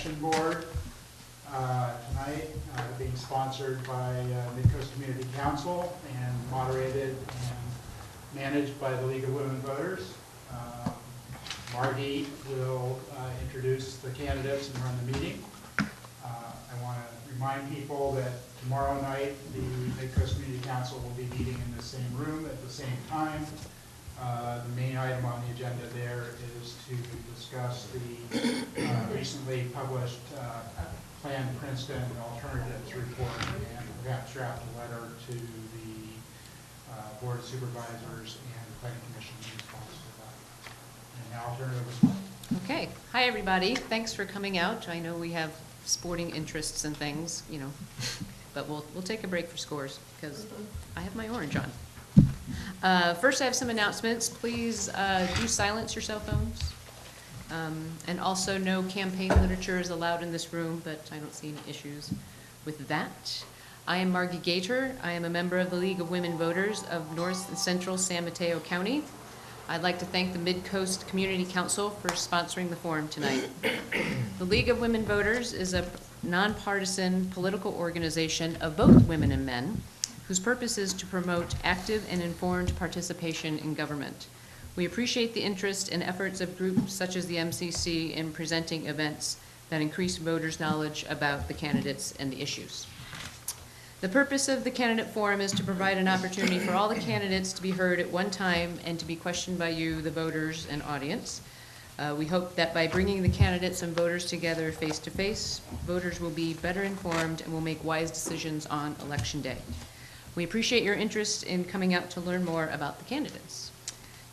Protection Board tonight, being sponsored by Midcoast Community Council and moderated and managed by the League of Women Voters. Margie will introduce the candidates and run the meeting. I want to remind people that tomorrow night the Midcoast Community Council will be meeting in the same room at the same time. The main item on the agenda there is to discuss the recently published Plan Princeton Alternatives Report and perhaps draft a letter to the Board of Supervisors and the Planning Commission in response to that. And now I'll turn it over to Mike. Okay. Hi, everybody. Thanks for coming out. I know we have sporting interests and things, you know, but we'll take a break for scores because I have my orange on. First, I have some announcements. Please do silence your cell phones. And also, no campaign literature is allowed in this room, but I don't see any issues with that. I am Margie Gator. I am a member of the League of Women Voters of North and Central San Mateo County. I'd like to thank the Midcoast Community Council for sponsoring the forum tonight. The League of Women Voters is a nonpartisan political organization of both women and men whose purpose is to promote active and informed participation in government. We appreciate the interest and efforts of groups such as the MCC in presenting events that increase voters' knowledge about the candidates and the issues. The purpose of the candidate forum is to provide an opportunity for all the candidates to be heard at one time and to be questioned by you, the voters and audience. We hope that by bringing the candidates and voters together face to face, voters will be better informed and will make wise decisions on Election Day. We appreciate your interest in coming out to learn more about the candidates.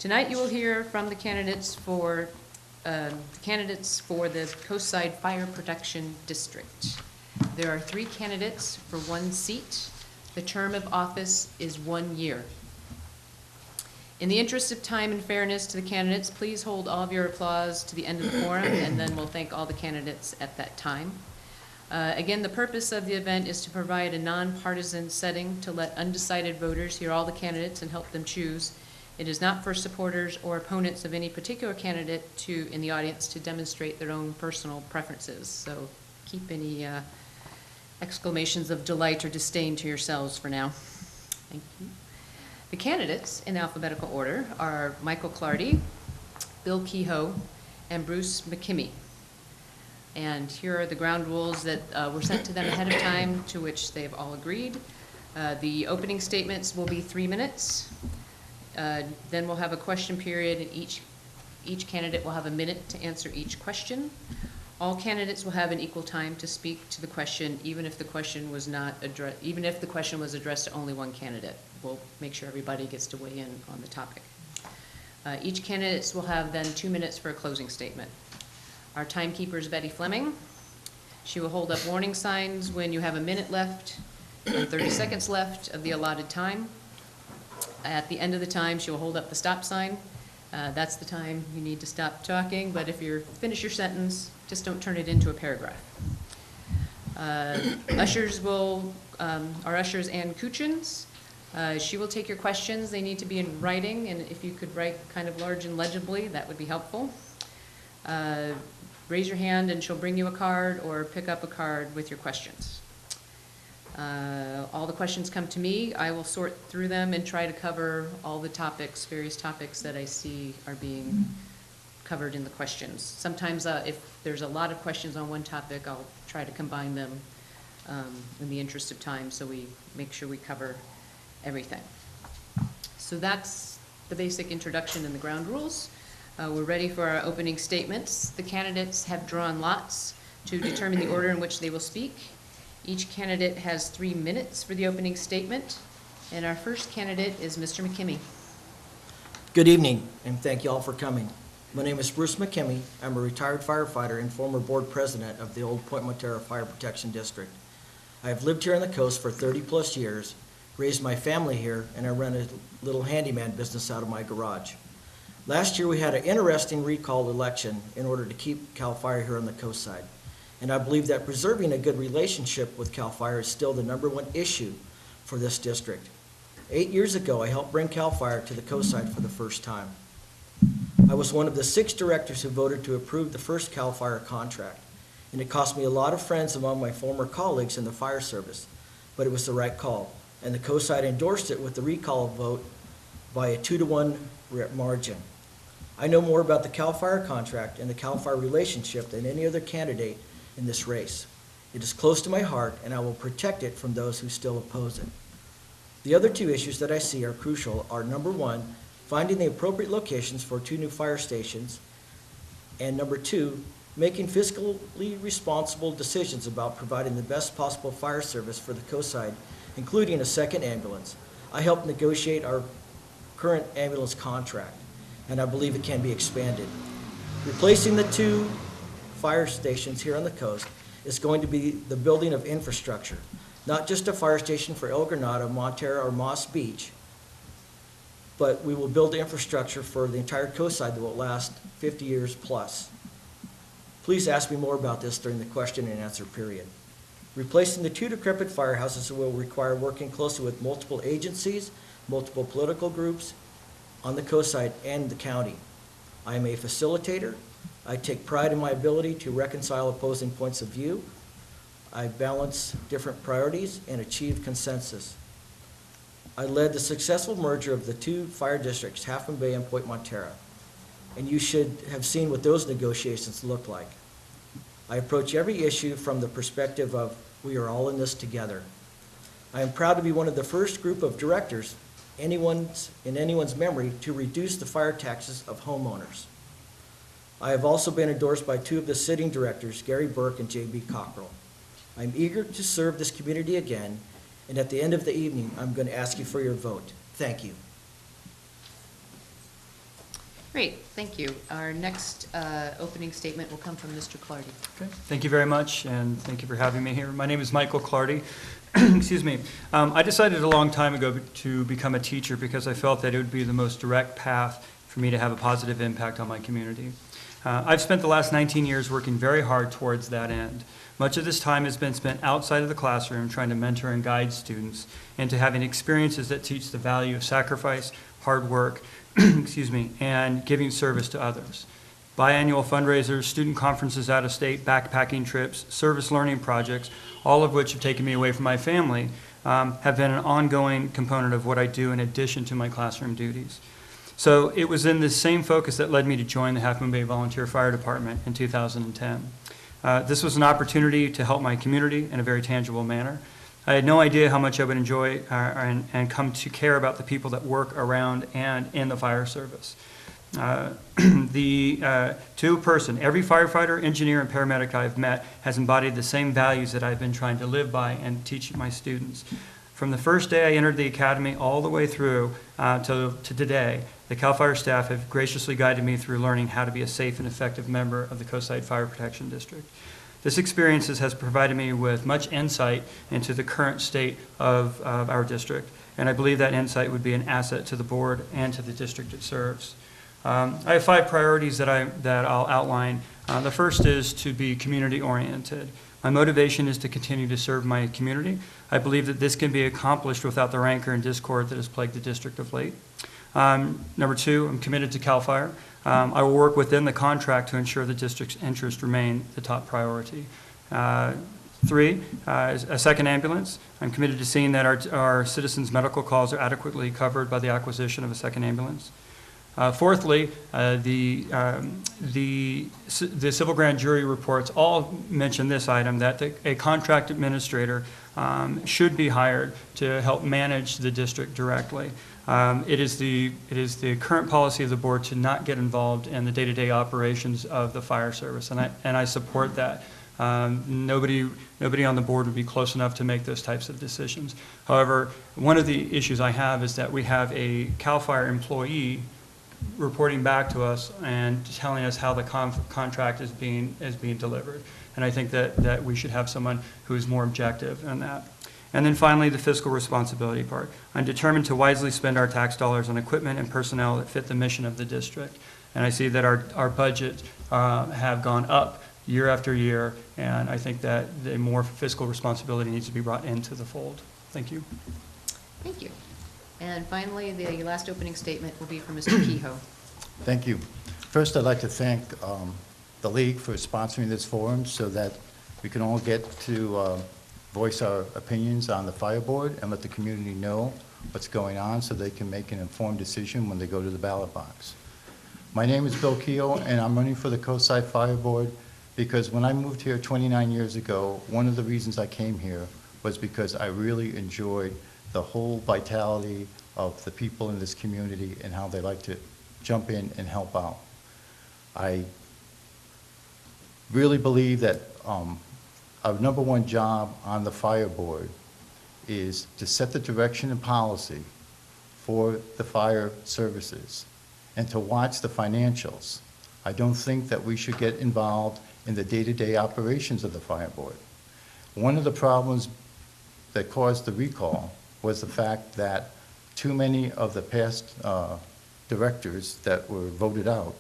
Tonight you will hear from the candidates for the Coastside Fire Protection District. There are 3 candidates for 1 seat. The term of office is 1 year. In the interest of time and fairness to the candidates, please hold all of your applause to the end of the forum, and then we'll thank all the candidates at that time. Again, the purpose of the event is to provide a nonpartisan setting to let undecided voters hear all the candidates and help them choose. It is not for supporters or opponents of any particular candidate in the audience to demonstrate their own personal preferences. So keep any exclamations of delight or disdain to yourselves for now. Thank you. The candidates in alphabetical order are Michael Clardy, Bill Kehoe, and Bruce McKimmey. And here are the ground rules that were sent to them ahead of time, to which they've all agreed. The opening statements will be 3 minutes. Then we'll have a question period, and each candidate will have a minute to answer each question. All candidates will have an equal time to speak to the question, even if the question was addressed to only one candidate. We'll make sure everybody gets to weigh in on the topic. Each candidate will have then 2 minutes for a closing statement. Our timekeeper is Betty Fleming. She will hold up warning signs when you have a minute left and 30 seconds left of the allotted time. At the end of the time, she will hold up the stop sign. That's the time you need to stop talking, but if you finish your sentence, just don't turn it into a paragraph. Our ushers Ann Kuchins. She will take your questions. They need to be in writing, and if you could write kind of large and legibly, that would be helpful. Raise your hand and she'll bring you a card, or pick up a card with your questions. All the questions come to me. I will sort through them and try to cover all the various topics that I see are being covered in the questions. Sometimes if there's a lot of questions on one topic, I'll try to combine them in the interest of time, so we make sure we cover everything. So that's the basic introduction and the ground rules. We're ready for our opening statements. The candidates have drawn lots to determine the order in which they will speak. Each candidate has 3 minutes for the opening statement, and our first candidate is Mr. McKimmey. Good evening, and thank you all for coming. My name is Bruce McKimmey. I'm a retired firefighter and former board president of the old Point Montero Fire Protection District. I have lived here on the coast for 30-plus years, raised my family here, and I run a little handyman business out of my garage. Last year, we had an interesting recall election in order to keep CAL FIRE here on the coast side. And I believe that preserving a good relationship with CAL FIRE is still the #1 issue for this district. 8 years ago, I helped bring CAL FIRE to the coastside for the first time. I was one of the 6 directors who voted to approve the first CAL FIRE contract. and it cost me a lot of friends among my former colleagues in the fire service, but it was the right call, and the Coastside endorsed it with the recall vote by a 2-to-1 margin. I know more about the CAL FIRE contract and the CAL FIRE relationship than any other candidate in this race. It is close to my heart, and I will protect it from those who still oppose it. The other two issues that I see are crucial are, number one, finding the appropriate locations for 2 new fire stations, and number two, making fiscally responsible decisions about providing the best possible fire service for the Coastside, including a second ambulance. I helped negotiate our current ambulance contract, and I believe it can be expanded. Replacing the 2 fire stations here on the coast is going to be the building of infrastructure, not just a fire station for El Granado, Montera, or Moss Beach, but we will build infrastructure for the entire Coastside that will last 50 years plus. Please ask me more about this during the question and answer period. Replacing the 2 decrepit firehouses will require working closely with multiple agencies, multiple political groups on the Coastside and the county. I am a facilitator. I take pride in my ability to reconcile opposing points of view. I balance different priorities and achieve consensus. I led the successful merger of the 2 fire districts, Half Moon Bay and Point Montera, and you should have seen what those negotiations looked like. I approach every issue from the perspective of we are all in this together. I am proud to be one of the first group of directors in anyone's memory to reduce the fire taxes of homeowners. I have also been endorsed by 2 of the sitting directors, Gary Burke and J.B. Cockrell. I'm eager to serve this community again, and at the end of the evening, I'm going to ask you for your vote. Thank you. Great, thank you. Our next opening statement will come from Mr. Clardy. Okay. Thank you very much, and thank you for having me here. My name is Michael Clardy. Excuse me. I decided a long time ago to become a teacher because I felt that it would be the most direct path for me to have a positive impact on my community. I've spent the last 19 years working very hard towards that end. Much of this time has been spent outside of the classroom trying to mentor and guide students into having experiences that teach the value of sacrifice, hard work, excuse me, and giving service to others. Biannual fundraisers, student conferences out of state, backpacking trips, service learning projects, all of which have taken me away from my family, have been an ongoing component of what I do in addition to my classroom duties. So it was in this same focus that led me to join the Half Moon Bay Volunteer Fire Department in 2010. This was an opportunity to help my community in a very tangible manner. I had no idea how much I would enjoy and come to care about the people that work around and in the fire service. The two-person, every firefighter, engineer, and paramedic I've met has embodied the same values that I've been trying to live by and teach my students. From the first day I entered the academy all the way through to today, the CAL FIRE staff have graciously guided me through learning how to be a safe and effective member of the Coastside Fire Protection District. This experience has provided me with much insight into the current state of our district, and I believe that insight would be an asset to the board and to the district it serves. I have 5 priorities that I'll outline. The first is to be community-oriented. My motivation is to continue to serve my community. I believe that this can be accomplished without the rancor and discord that has plagued the district of late. Number 2, I'm committed to CAL FIRE. I will work within the contract to ensure the district's interests remain the top priority. 3, a second ambulance. I'm committed to seeing that our citizens' medical calls are adequately covered by the acquisition of a second ambulance. Fourthly, the civil grand jury reports all mention this item, that a contract administrator should be hired to help manage the district directly. It is the current policy of the board to not get involved in the day-to-day operations of the fire service, and I support that. Nobody on the board would be close enough to make those types of decisions. However, one of the issues I have is that we have a CAL FIRE employee reporting back to us and telling us how the contract is being delivered. And I think that we should have someone who is more objective in that. And then finally, the fiscal responsibility part. I'm determined to wisely spend our tax dollars on equipment and personnel that fit the mission of the district. And I see that our budgets have gone up year after year, and I think that the more fiscal responsibility needs to be brought into the fold. Thank you. Thank you. And finally, the last opening statement will be from Mr. Kehoe. Thank you. First, I'd like to thank the League for sponsoring this forum so that We can all get to voice our opinions on the fire board and let the community know what's going on so they can make an informed decision when they go to the ballot box. My name is Bill Keogh, and I'm running for the Coastside Fire Board because when I moved here 29 years ago, one of the reasons I came here was because I really enjoyed the whole vitality of the people in this community and how they like to jump in and help out. I really believe that our number one job on the fire board is to set the direction and policy for the fire services and to watch the financials. I don't think that we should get involved in the day-to-day operations of the fire board. One of the problems that caused the recall was the fact that too many of the past directors that were voted out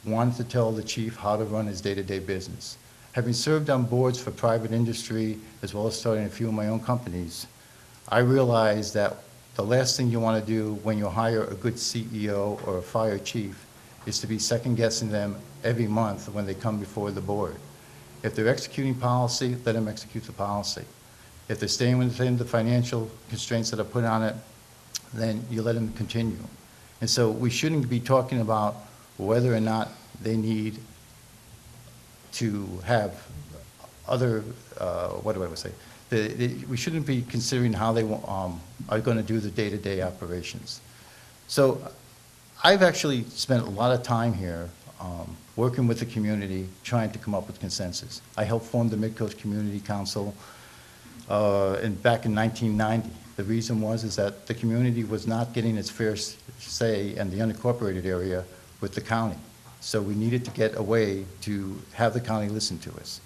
wanted to tell the chief how to run his day-to-day business. Having served on boards for private industry, as well as starting a few of my own companies, I realized that the last thing you want to do when you hire a good CEO or a fire chief is to be second-guessing them every month when they come before the board. If they're executing policy, let them execute the policy. If they're staying within the financial constraints that are put on it, then you let them continue. And so we shouldn't be talking about whether or not they need to have other, what do I want to say? We shouldn't be considering how they are going to do the day-to-day operations. So I've actually spent a lot of time here working with the community, trying to come up with consensus. I helped form the Midcoast Community Council back in 1990. The reason is that the community was not getting its fair say in the unincorporated area with the county. So we needed to get a way to have the county listen to us.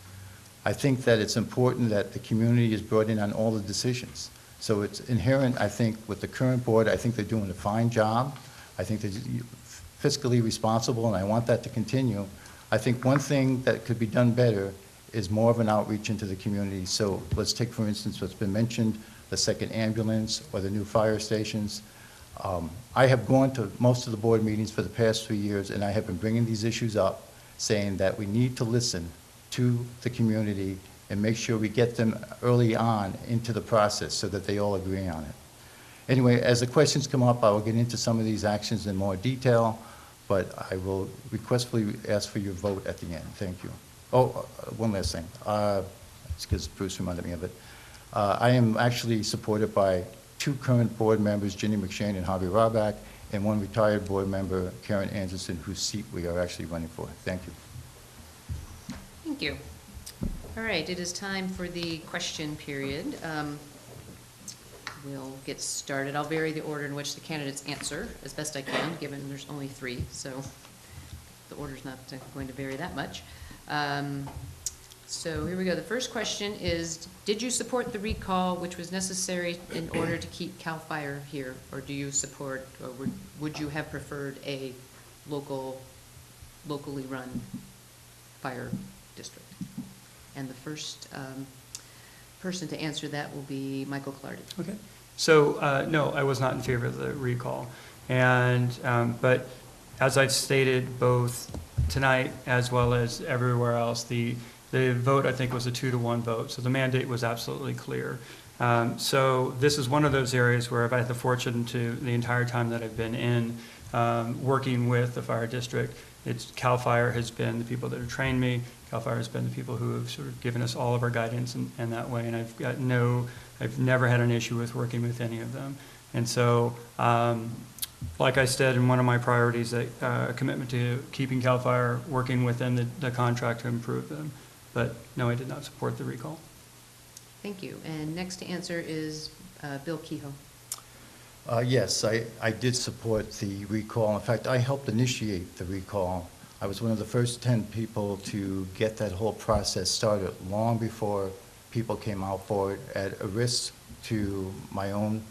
I think that it's important that the community is brought in on all the decisions. So it's inherent, I think, with the current board. I think they're doing a fine job. I think they're fiscally responsible, and I want that to continue. I think one thing that could be done better is more of an outreach into the community. So let's take, for instance, what's been mentioned, the second ambulance or the new fire stations. I have gone to most of the board meetings for the past 3 years, and I have been bringing these issues up, saying that we need to listen to the community and make sure we get them early on into the process so that they all agree on it. Anyway, as the questions come up, I will get into some of these actions in more detail, but I will requestfully ask for your vote at the end. Thank you. Oh, one last thing. It's because Bruce reminded me of it. I am actually supported by 2 current board members, Ginny McShane and Harvey Rabak, and 1 retired board member, Karen Anderson, whose seat we are actually running for. Thank you. Thank you. All right, it is time for the question period. We'll get started. I'll vary the order in which the candidates answer as best I can, given there's only 3, so the order's not going to vary that much. So here we go. The first question is, did you support the recall which was necessary in order to keep CAL FIRE here? Or do you support, or would you have preferred a locally run fire district? And the first person to answer that will be Michael Clardy. Okay. So, no, I was not in favor of the recall. And, but as I've stated both tonight as well as everywhere else, the vote, I think, was a 2-to-1 vote. So the mandate was absolutely clear. So this is one of those areas where I've had the fortune to, the entire time that I've been in, working with the fire district, CAL FIRE has been the people that have trained me. CAL FIRE has been the people who have sort of given us all of our guidance in that way. And I've never had an issue with working with any of them. And so, like I said, in one of my priorities, a commitment to keeping CAL FIRE working within the contract to improve them. But no, I did not support the recall. Thank you. And next to answer is Bill Kehoe. Yes, I did support the recall. In fact, I helped initiate the recall. I was one of the first 10 people to get that whole process started long before people came out for it, at a risk to my own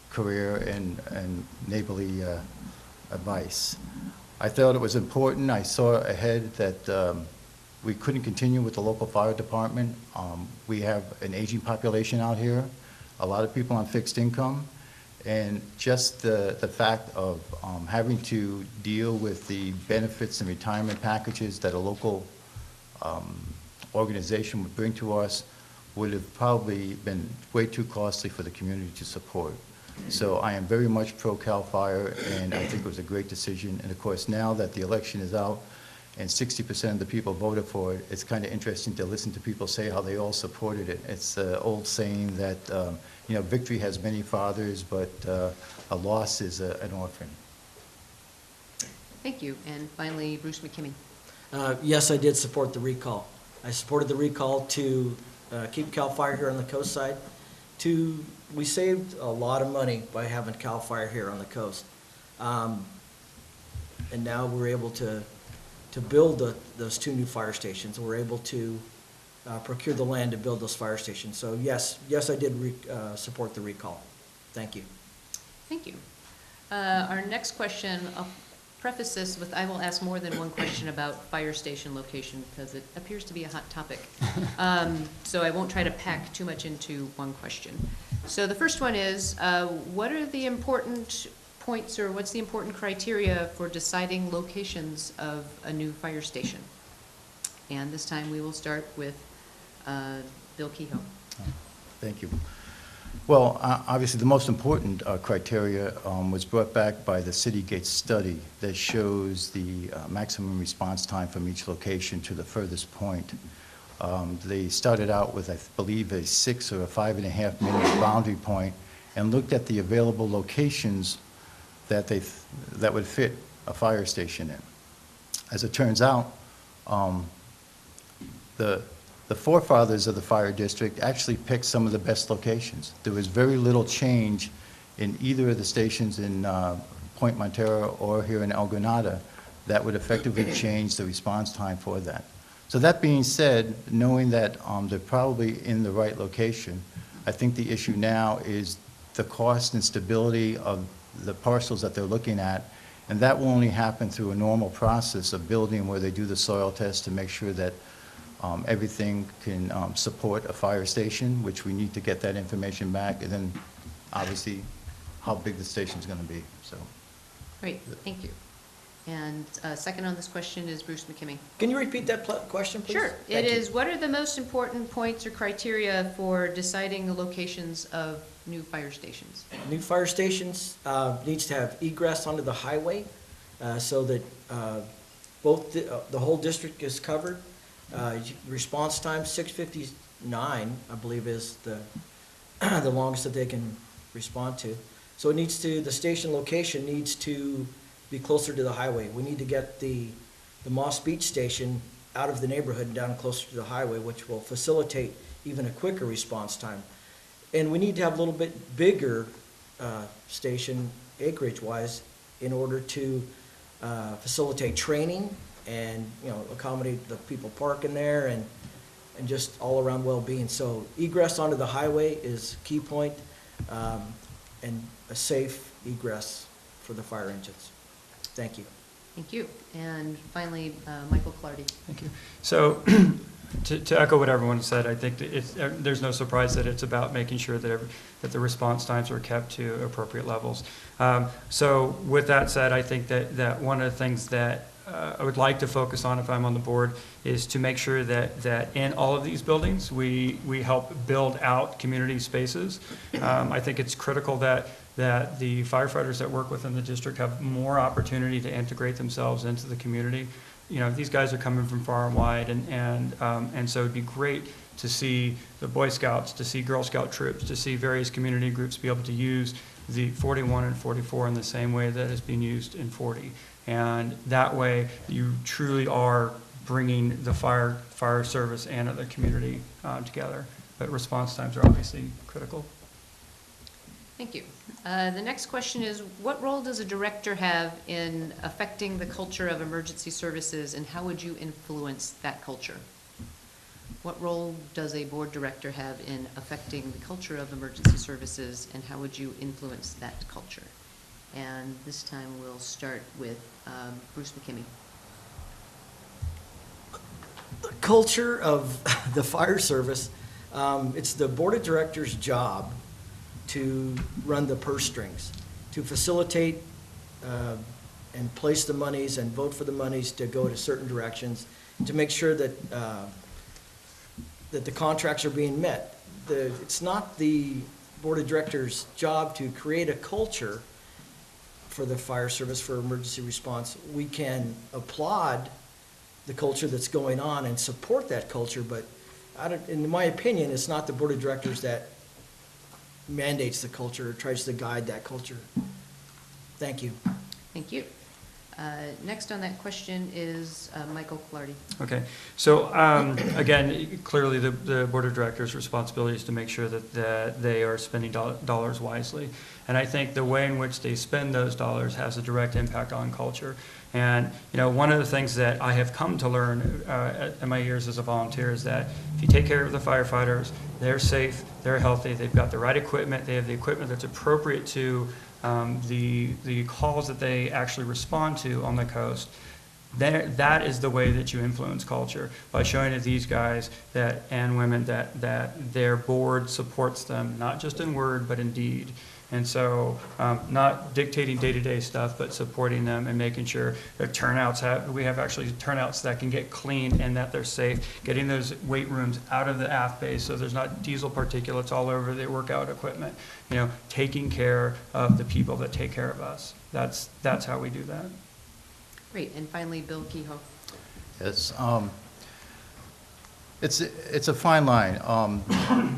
career and neighborly advice. I thought it was important. I saw ahead that we couldn't continue with the local fire department. We have an aging population out here, a lot of people on fixed income, and just the fact of having to deal with the benefits and retirement packages that a local organization would bring to us would have probably been way too costly for the community to support. So I am very much pro CAL FIRE, and I think it was a great decision. And of course, now that the election is out and 60% of the people voted for it, it's kind of interesting to listen to people say how they all supported it. It's an old saying that, victory has many fathers, but a loss is an orphan. Thank you. And finally, Bruce McKimmey. Yes, I did support the recall. I supported the recall to keep CAL FIRE here on the coast side. We saved a lot of money by having CAL FIRE here on the coast. And now we're able to build those 2 new fire stations. We're able to procure the land to build those fire stations. So yes, I did support the recall. Thank you. Thank you. Our next question, I'll preface this with, I will ask more than one question about fire station location because it appears to be a hot topic. So I won't try to pack too much into one question. So the first one is, what are the important points or what's the important criteria for deciding locations of a new fire station? And this time we will start with Bill Kehoe. Thank you. Well, obviously, the most important criteria was brought back by the City Gates study that shows the maximum response time from each location to the furthest point. They started out with, I believe, a 6 or a 5.5 minute boundary point and looked at the available locations that would fit a fire station in. As it turns out, the forefathers of the fire district actually picked some of the best locations. There was very little change in either of the stations in Point Montero or here in El Granada that would effectively change the response time for that. So that being said, knowing that they're probably in the right location, I think the issue now is the cost and stability of the parcels that they're looking at, and that will only happen through a normal process of building where they do the soil test to make sure that everything can support a fire station, which we need to get that information back, and then obviously how big the station's going to be. So, Great, thank you. And second on this question is Bruce McKimmey. Can you repeat that question, please? Sure. Thank It you. is, what are the most important points or criteria for deciding the locations of new fire stations? New fire stations needs to have egress onto the highway so that both the whole district is covered. Response time, 6:59, I believe, is the longest that they can respond to. So the station location needs to be closer to the highway. We need to get the Moss Beach station out of the neighborhood and down closer to the highway, which will facilitate even a quicker response time. And we need to have a little bit bigger station acreage-wise in order to facilitate training and, accommodate the people parking there and just all-around well-being. So egress onto the highway is a key point, and a safe egress for the fire engines. Thank you. Thank you. And finally, Michael Clardy. Thank you. So to echo what everyone said, I think that there's no surprise that it's about making sure that the response times are kept to appropriate levels. So with that said, I think that one of the things that I would like to focus on if I'm on the board is to make sure that in all of these buildings, we help build out community spaces. I think it's critical that the firefighters that work within the district have more opportunity to integrate themselves into the community. These guys are coming from far and wide, and so it'd be great to see the Boy Scouts, to see Girl Scout troops, to see various community groups be able to use the 41 and 44 in the same way that is being used in 40. And that way, you truly are bringing the fire service and the community together. But response times are obviously critical. Thank you. The next question is, what role does a director have in affecting the culture of emergency services, and how would you influence that culture? What role does a board director have in affecting the culture of emergency services, and how would you influence that culture? And this time we'll start with Bruce McKimmey. The culture of the fire service, it's the board of directors' job to run the purse strings, to facilitate and place the monies and vote for the monies to go to certain directions, to make sure that that the contracts are being met. It's not the board of directors' job to create a culture for the fire service, for emergency response. We can applaud the culture that's going on and support that culture, but in my opinion, it's not the board of directors that mandates the culture or tries to guide that culture. Thank you. Thank you. Next on that question is Michael Clardy. Okay, so again, clearly the board of directors' responsibility is to make sure that they are spending dollars wisely. And I think the way in which they spend those dollars has a direct impact on culture. And, one of the things that I have come to learn in my years as a volunteer is that if you take care of the firefighters, they're safe, they're healthy, they've got the right equipment, they have the equipment that's appropriate to the calls that they actually respond to on the coast. That is the way that you influence culture, by showing to these guys and women that their board supports them, not just in word, but in deed. And so not dictating day-to-day stuff, but supporting them and making sure that we have actually turnouts that can get clean and that they're safe, getting those weight rooms out of the aft base so there's not diesel particulates all over the workout equipment, taking care of the people that take care of us. That's how we do that. Great, and finally, Bill Kehoe. Yes, it's a fine line.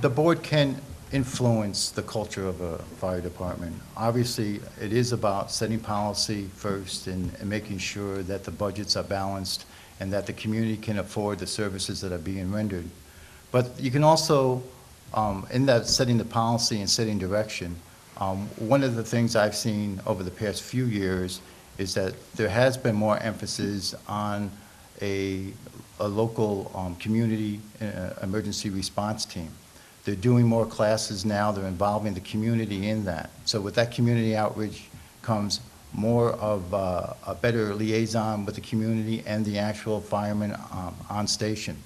The board can influence the culture of a fire department. Obviously, it is about setting policy first and making sure that the budgets are balanced and that the community can afford the services that are being rendered. But you can also, in that setting the policy and setting direction, one of the things I've seen over the past few years is that there has been more emphasis on a local community emergency response team. They're doing more classes now. They're involving the community in that. So with that community outreach comes more of a better liaison with the community and the actual firemen on station.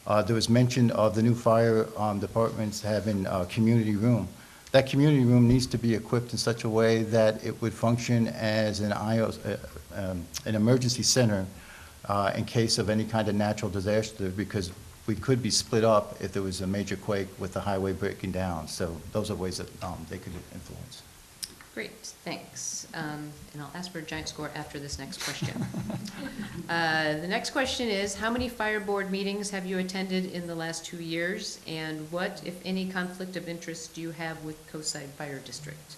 There was mention of the new fire departments having a community room. That community room needs to be equipped in such a way that it would function as an emergency center in case of any kind of natural disaster, because we could be split up if there was a major quake with the highway breaking down. So those are ways that they could influence. Great, thanks. And I'll ask for a giant score after this next question. The next question is, how many fire board meetings have you attended in the last 2 years? And what, if any, conflict of interest do you have with Coastside Fire District?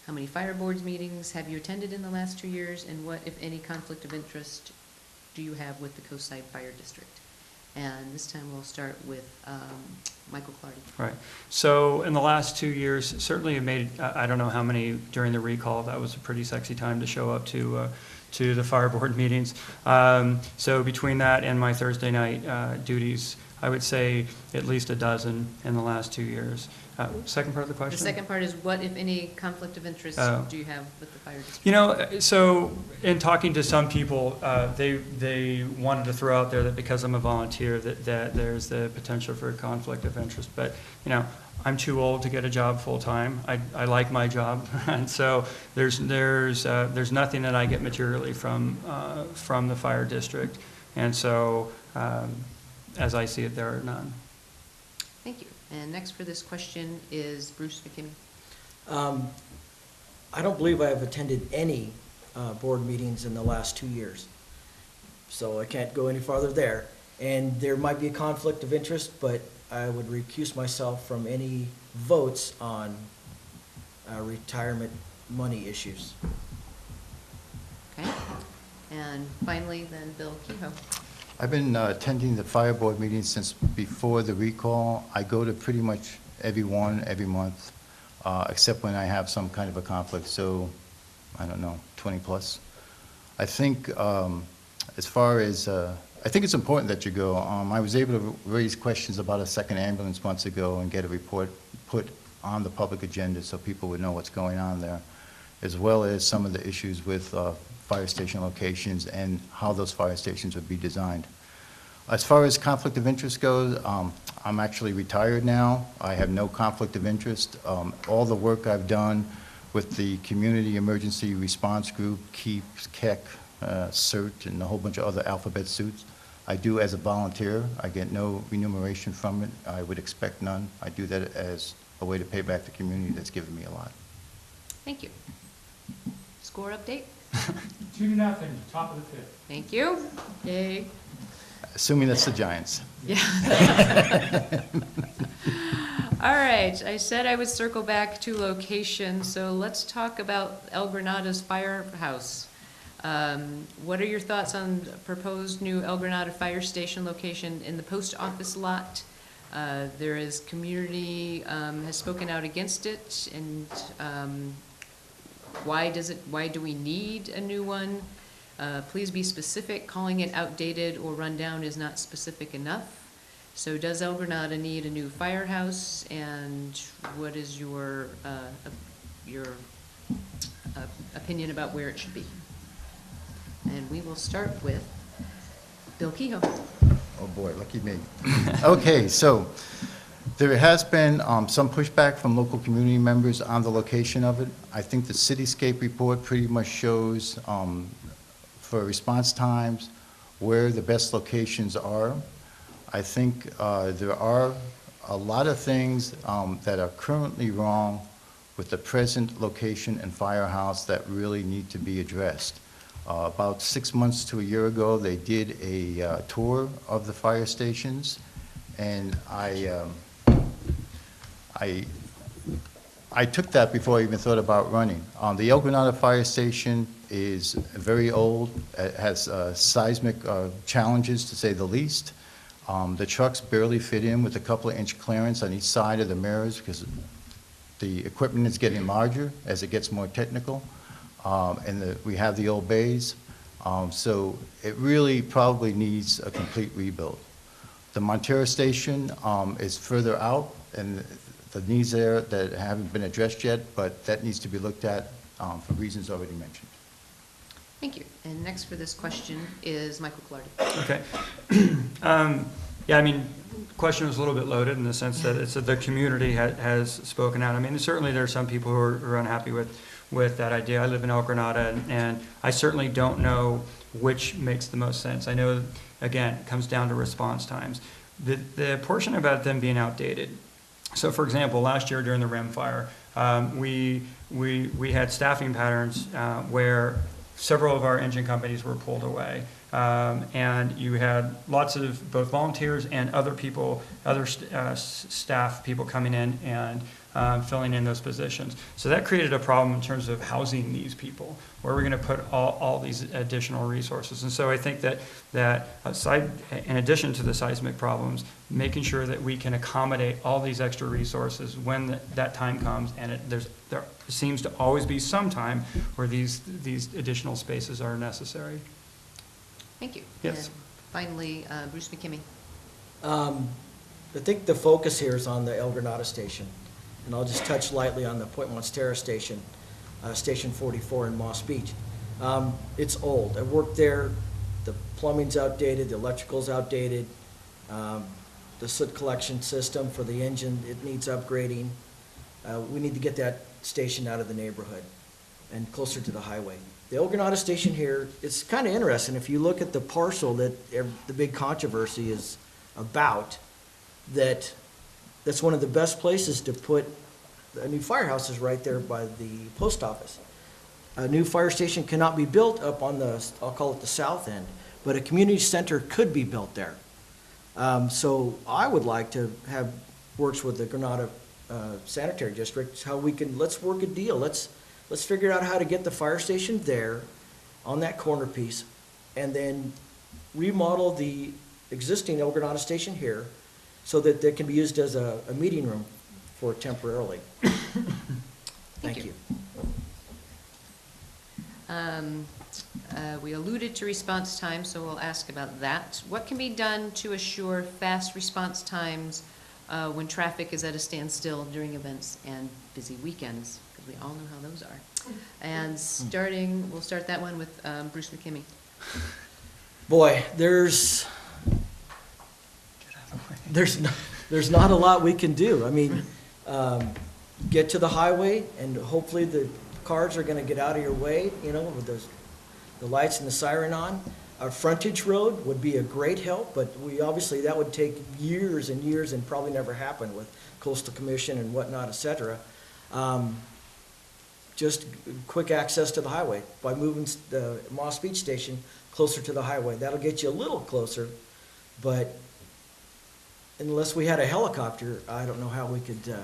How many fire boards meetings have you attended in the last 2 years? And what, if any, conflict of interest do you have with the Coastside Fire District? And this time we'll start with Michael Clardy. Right. So in the last 2 years, certainly it made, I don't know how many during the recall. That was a pretty sexy time to show up to the fire board meetings. So between that and my Thursday night duties, I would say at least a dozen in the last 2 years. Second part of the question? The second part is, what, if any, conflict of interest do you have with the fire district? So in talking to some people, they wanted to throw out there that because I'm a volunteer that there's the potential for a conflict of interest. But, I'm too old to get a job full-time. I like my job. And so there's nothing that I get materially from the fire district. And so as I see it, there are none. Thank you. And next for this question is Bruce McKinney. I don't believe I have attended any board meetings in the last 2 years, so I can't go any farther there. And there might be a conflict of interest, but I would recuse myself from any votes on retirement money issues. Okay. And finally, then Bill Kehoe. I've been attending the fire board meetings since before the recall. I go to pretty much every month, except when I have some kind of a conflict. So, I don't know, 20 plus. I think as far as, I think it's important that you go. I was able to raise questions about a second ambulance months ago and get a report put on the public agenda so people would know what's going on there, as well as some of the issues with fire station locations and how those fire stations would be designed. As far as conflict of interest goes, I'm actually retired now. I have no conflict of interest. All the work I've done with the Community Emergency Response Group, KEEP, KEC, CERT, and a whole bunch of other alphabet suits, I do as a volunteer. I get no remuneration from it. I would expect none. I do that as a way to pay back the community that's given me a lot. Thank you. Score update? 2-0, top of the fifth. Thank you. Yay. Assuming that's the Giants. Yeah. All right, I said I would circle back to location, so let's talk about El Granada's firehouse. What are your thoughts on proposed new El Granada Fire Station location in the post office lot? There is community has spoken out against it, and why do we need a new one? Please be specific. Calling it outdated or rundown is not specific enough. So does El Granada need a new firehouse, and what is your opinion about where it should be? And we will start with Bill Kehoe. Oh, boy, lucky me. Okay, so there has been some pushback from local community members on the location of it. I think the cityscape report pretty much shows for response times where the best locations are. I think there are a lot of things that are currently wrong with the present location and firehouse that really need to be addressed. About 6 months to a year ago, they did a tour of the fire stations, and I took that before I even thought about running. The El Granada Fire Station is very old. It has seismic challenges, to say the least. The trucks barely fit in with a couple of inch clearance on each side of the mirrors because the equipment is getting larger as it gets more technical. And we have the old bays. So it really probably needs a complete rebuild. The Montero Station is further out, and the needs there that haven't been addressed yet, but that needs to be looked at for reasons already mentioned. Thank you. And next for this question is Michael Clardy. Okay. Yeah, I mean, question was a little bit loaded in the sense that it's the community has spoken out. I mean, certainly there are some people who are unhappy with that idea. I live in El Granada, and I certainly don't know which makes the most sense. I know, again, it comes down to response times. The portion about them being outdated. So, for example, last year during the REM fire, we had staffing patterns where several of our engine companies were pulled away. And you had lots of both volunteers and other people, staff people coming in and filling in those positions. So that created a problem in terms of housing these people. Where are we going to put all these additional resources? And so I think that aside, in addition to the seismic problems, making sure that we can accommodate all these extra resources when that time comes, and there seems to always be some time where these additional spaces are necessary. Thank you. Yes. And finally, Bruce McKimmey. I think the focus here is on the El Granada Station, and I'll just touch lightly on the Point Montero Station, Station 44 in Moss Beach. It's old. I worked there. The plumbing's outdated. The electrical's outdated. The soot collection system for the engine, it needs upgrading. We need to get that station out of the neighborhood and closer to the highway. The El Granada Station here, it's kind of interesting. If you look at the parcel that the big controversy is about, that's one of the best places to put a new firehouse is right there by the post office. A new fire station cannot be built up on I'll call it the south end, but a community center could be built there. So I would like to have works with the Granada Sanitary District, how we can, let's work a deal. Let's figure out how to get the fire station there on that corner piece and then remodel the existing El Granada Station here so that it can be used as a meeting room for temporarily. Thank you. We alluded to response time, so we'll ask about that. What can be done to assure fast response times when traffic is at a standstill during events and busy weekends? Because we all know how those are. And we'll start that one with Bruce McKimmey. Boy, there's not a lot we can do. I mean, get to the highway, and hopefully the cars are going to get out of your way, with the lights and the siren on. A frontage road would be a great help, but obviously, that would take years and years and probably never happen with coastal commission and whatnot, et cetera. Just quick access to the highway by moving the Moss Beach Station closer to the highway. That'll get you a little closer, but unless we had a helicopter, I don't know how we could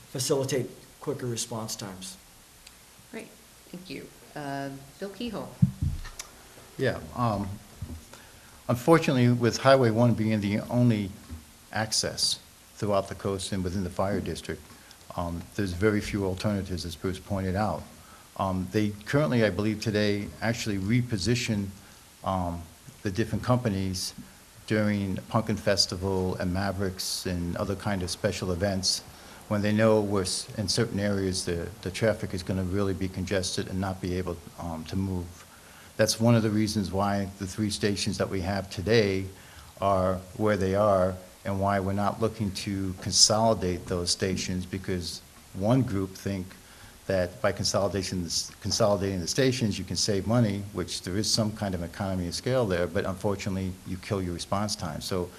facilitate quicker response times. Great, thank you. Bill Kehoe. Yeah, unfortunately, with Highway 1 being the only access throughout the coast and within the fire district, there's very few alternatives, as Bruce pointed out. They currently, I believe today, actually reposition the different companies during Pumpkin Festival and Mavericks and other kind of special events when they know in certain areas the traffic is going to really be congested and not be able to move. That's one of the reasons why the 3 stations that we have today are where they are, and why we're not looking to consolidate those stations, because one group think that by consolidating the stations, you can save money, which there is some kind of economy of scale there, but unfortunately, you kill your response time. So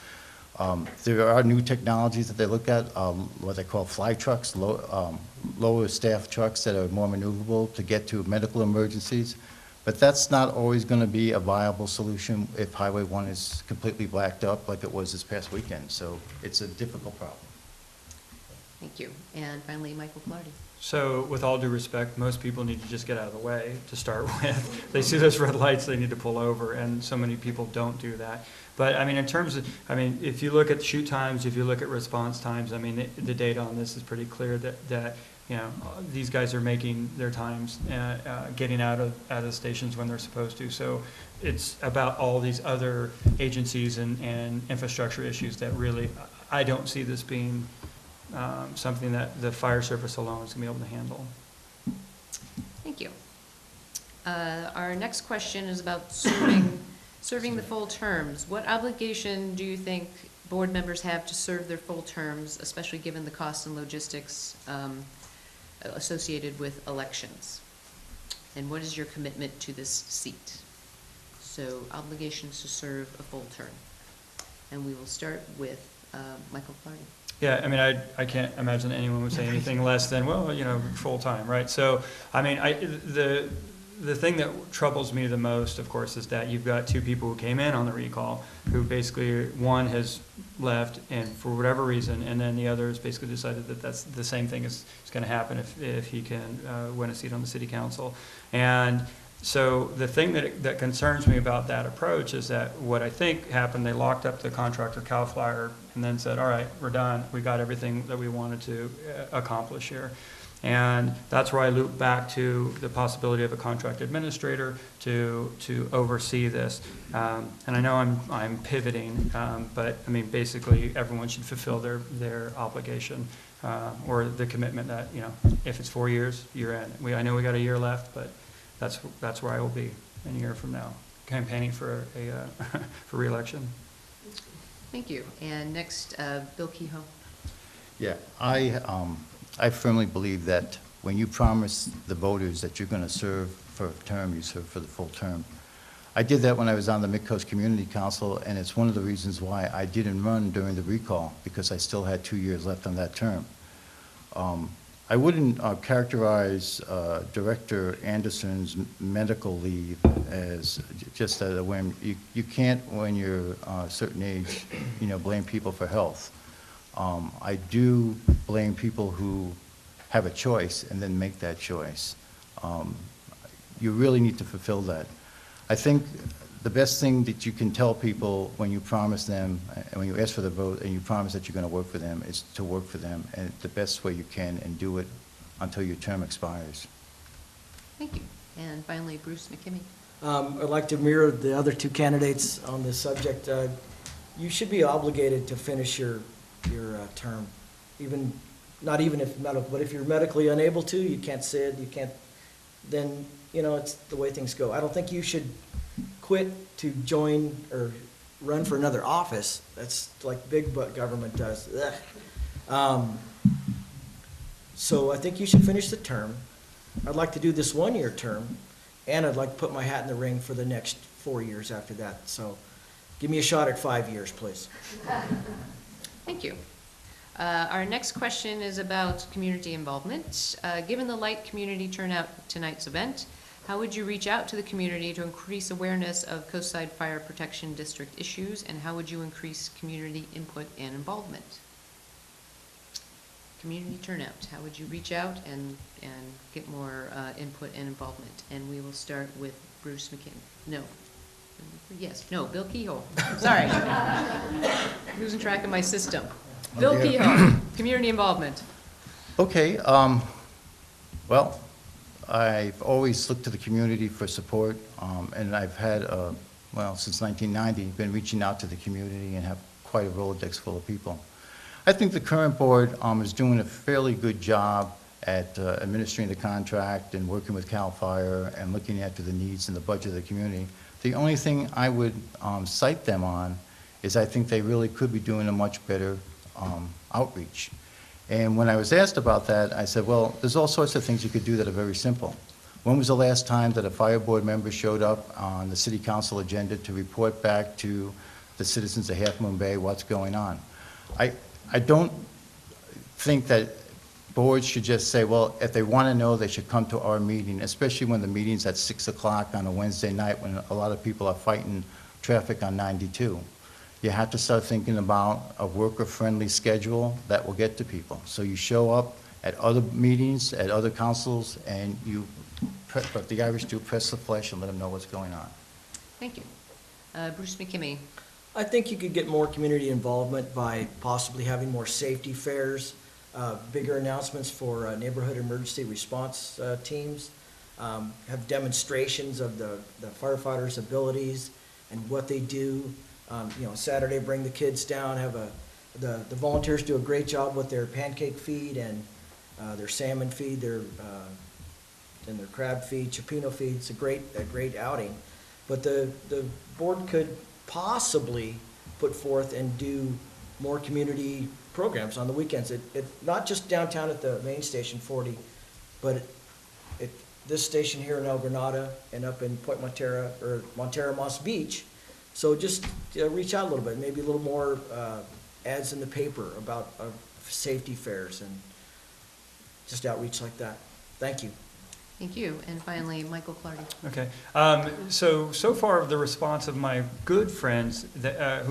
there are new technologies that they look at, what they call fly trucks, lower staff trucks that are more maneuverable to get to medical emergencies. But that's not always going to be a viable solution if Highway 1 is completely blacked up like it was this past weekend. So it's a difficult problem. Thank you. And finally, Michael Clardy. So with all due respect, most people need to just get out of the way to start with. They see those red lights, they need to pull over, and so many people don't do that. But I mean, in terms of, if you look at shoot times, if you look at response times, the data on this is pretty clear that these guys are making their times getting out of stations when they're supposed to. So it's about all these other agencies and infrastructure issues that really, I don't see this being something that the fire service alone is going to be able to handle. Thank you. Our next question is about serving the full terms. What obligation do you think board members have to serve their full terms, especially given the costs and logistics associated with elections? And what is your commitment to this seat? So obligations to serve a full term. And we will start with Michael Clardy. Yeah, I can't imagine anyone would say anything less than, well, full-time, right? So, the thing that troubles me the most, of course, is that you've got 2 people who came in on the recall, who basically, one has left and for whatever reason, and then the other has basically decided that that's the same thing is going to happen if he can win a seat on the city council. And so the thing that concerns me about that approach is that what I think happened, they locked up the contractor, Cal Flyer, and then said, all right, we're done. We got everything that we wanted to accomplish here. And that's where I loop back to the possibility of a contract administrator to oversee this. And I know I'm pivoting, but basically everyone should fulfill their obligation or the commitment that, if it's 4 years, you're in. I know we got a year left, but that's where I will be in a year from now, campaigning for for re-election. Thank you. And next, Bill Kehoe. Yeah, I firmly believe that when you promise the voters that you're going to serve for a term, you serve for the full term. I did that when I was on the Midcoast Community Council, and it's one of the reasons why I didn't run during the recall, because I still had 2 years left on that term. I wouldn't characterize Director Anderson's medical leave as just a whim. You can't, when you're a certain age, blame people for health. I do blame people who have a choice and then make that choice. You really need to fulfill that. I think the best thing that you can tell people when you promise them, and when you ask for the vote and you promise that you're going to work for them, is to work for them and the best way you can and do it until your term expires. Thank you. And finally, Bruce McKimmey. I'd like to mirror the other 2 candidates on this subject. You should be obligated to finish your term, but if you're medically unable to, you can't sit, you can't, then, it's the way things go. I don't think you should quit to join or run for another office. That's like big butt government does. So I think you should finish the term. I'd like to do this 1-year term, and I'd like to put my hat in the ring for the next 4 years after that. So give me a shot at 5 years, please. Thank you. Our next question is about community involvement. Given the light community turnout at tonight's event, how would you reach out to the community to increase awareness of Coastside Fire Protection District issues, and how would you increase community input and involvement? Community turnout, how would you reach out and get more input and involvement? And we will start with Bruce McKinney. No. Yes, no, Bill Keyhole. Sorry. Losing track of my system. Bill Oh, dear. Keyhole, community involvement. Okay, well, I've always looked to the community for support, and I've had, well, since 1990, been reaching out to the community and have quite a Rolodex full of people. I think the current board is doing a fairly good job at administering the contract and working with CAL FIRE and looking after the needs and the budget of the community. The only thing I would cite them on is I think they really could be doing a much better outreach. And when I was asked about that, I said, well, there's all sorts of things you could do that are very simple. When was the last time that a fire board member showed up on the city council agenda to report back to the citizens of Half Moon Bay what's going on? I don't think that boards should just say, well, if they want to know, they should come to our meeting, especially when the meeting's at 6 o'clock on a Wednesday night when a lot of people are fighting traffic on 92. You have to start thinking about a worker-friendly schedule that will get to people. So you show up at other meetings, at other councils, and you, what the Irish do, press the flesh and let them know what's going on. Thank you. Bruce McKinney. I think you could get more community involvement by possibly having more safety fairs, bigger announcements for neighborhood emergency response teams, have demonstrations of the firefighters' abilities and what they do. Saturday, bring the kids down, the volunteers do a great job with their pancake feed and their salmon feed, and their crab feed, cioppino feed. It's a great outing. But the board could possibly put forth and do more community programs on the weekends. Not just downtown at the main station 40, but at this station here in El Granada and up in Point Montera or Montera Moss Beach. So just reach out a little bit, maybe a little more ads in the paper about safety fairs and just outreach like that. Thank you. Thank you. And finally, Michael Clardy. Okay. So far, the response of my good friends that,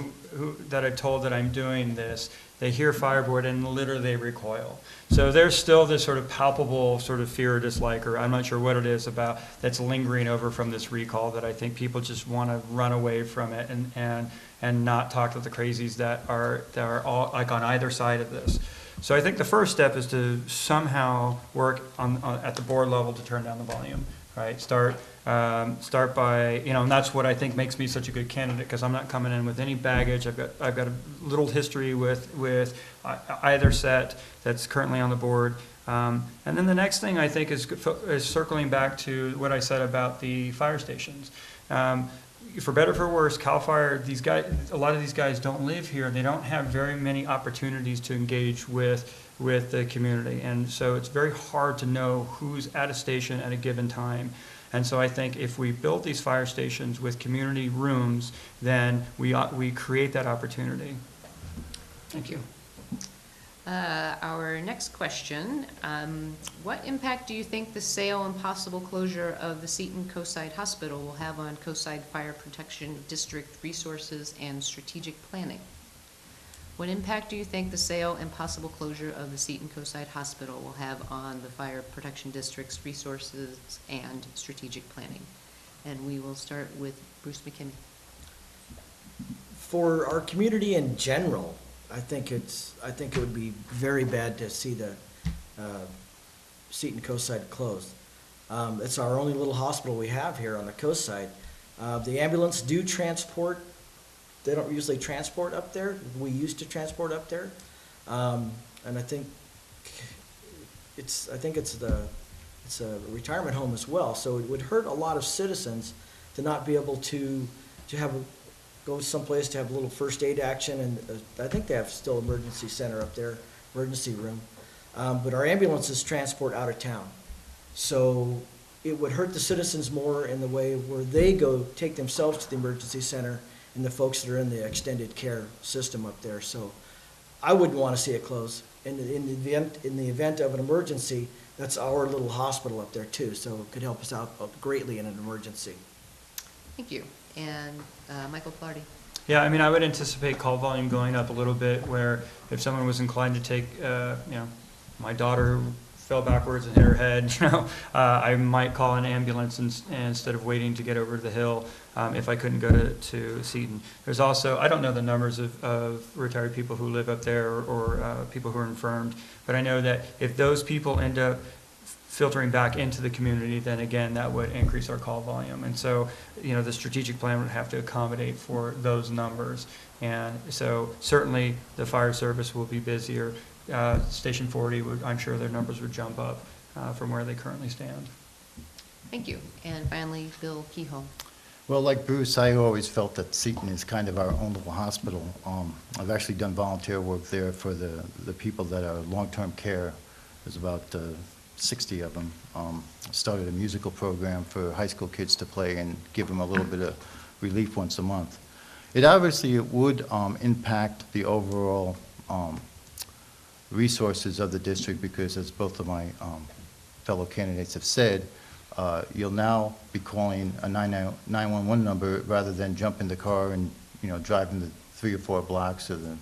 that I've told that I'm doing this, they hear fireboard and literally they recoil. So there's still this sort of palpable sort of fear or dislike, or I'm not sure what it is about, that's lingering over from this recall that I think people just want to run away from it and not talk to the crazies that are all like on either side of this. So I think the first step is to somehow work at the board level to turn down the volume, right? Start by, and that's what I think makes me such a good candidate, because I'm not coming in with any baggage. I've got a little history with either set that's currently on the board. And then the next thing I think is circling back to what I said about the fire stations. For better or for worse, CAL FIRE, a lot of these guys don't live here. They don't have very many opportunities to engage with the community. And so it's very hard to know who's at a station at a given time. And so I think if we build these fire stations with community rooms, then we create that opportunity. Thank you. Our next question, what impact do you think the sale and possible closure of the Seton Coastside Hospital will have on Coastside Fire Protection District resources and strategic planning? What impact do you think the sale and possible closure of the Seton Coastside Hospital will have on the Fire Protection District's resources and strategic planning? And we will start with Bruce McKinney. For our community in general, I think it would be very bad to see the Seton Coastside closed. It's our only little hospital we have here on the coast side. The ambulance do transport. They don't usually transport up there. We used to transport up there, and I think it's a retirement home as well. So it would hurt a lot of citizens to not be able to go someplace to have a little first aid action, and I think they have still emergency center up there, emergency room. But our ambulances transport out of town. So it would hurt the citizens more in the way where they go take themselves to the emergency center and the folks that are in the extended care system up there. So I wouldn't want to see it close. In the event of an emergency, that's our little hospital up there too, so it could help us out greatly in an emergency. Thank you. And Michael Clardy. Yeah, I mean, I would anticipate call volume going up a little bit, where if someone was inclined to take, my daughter fell backwards and hit her head, I might call an ambulance instead of waiting to get over the hill if I couldn't go to Seton. There's also, I don't know the numbers of retired people who live up there or people who are infirmed, but I know that if those people end up filtering back into the community, then again, that would increase our call volume. And so, the strategic plan would have to accommodate for those numbers. And so certainly the fire service will be busier. Station 40, I'm sure their numbers would jump up from where they currently stand. Thank you. And finally, Bill Kehoe. Well, like Bruce, I always felt that Seton is kind of our own little hospital. I've actually done volunteer work there for the people that are long-term care. There's about 60 of them. Started a musical program for high school kids to play and give them a little bit of relief once a month. It obviously would impact the overall resources of the district, because as both of my fellow candidates have said, you'll now be calling a 911 number rather than jump in the car and driving the 3 or 4 blocks or the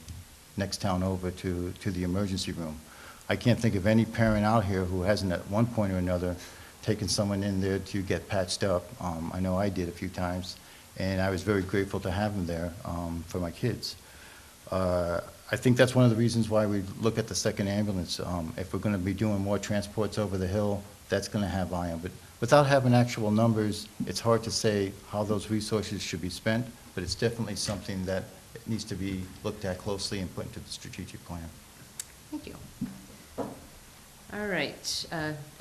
next town over to the emergency room. I can't think of any parent out here who hasn't at one point or another taken someone in there to get patched up. I know I did a few times, and I was very grateful to have them there for my kids. I think that's one of the reasons why we look at the second ambulance. If we're going to be doing more transports over the hill, that's going to have volume. But without having actual numbers, it's hard to say how those resources should be spent, but it's definitely something that needs to be looked at closely and put into the strategic plan. Thank you. All right,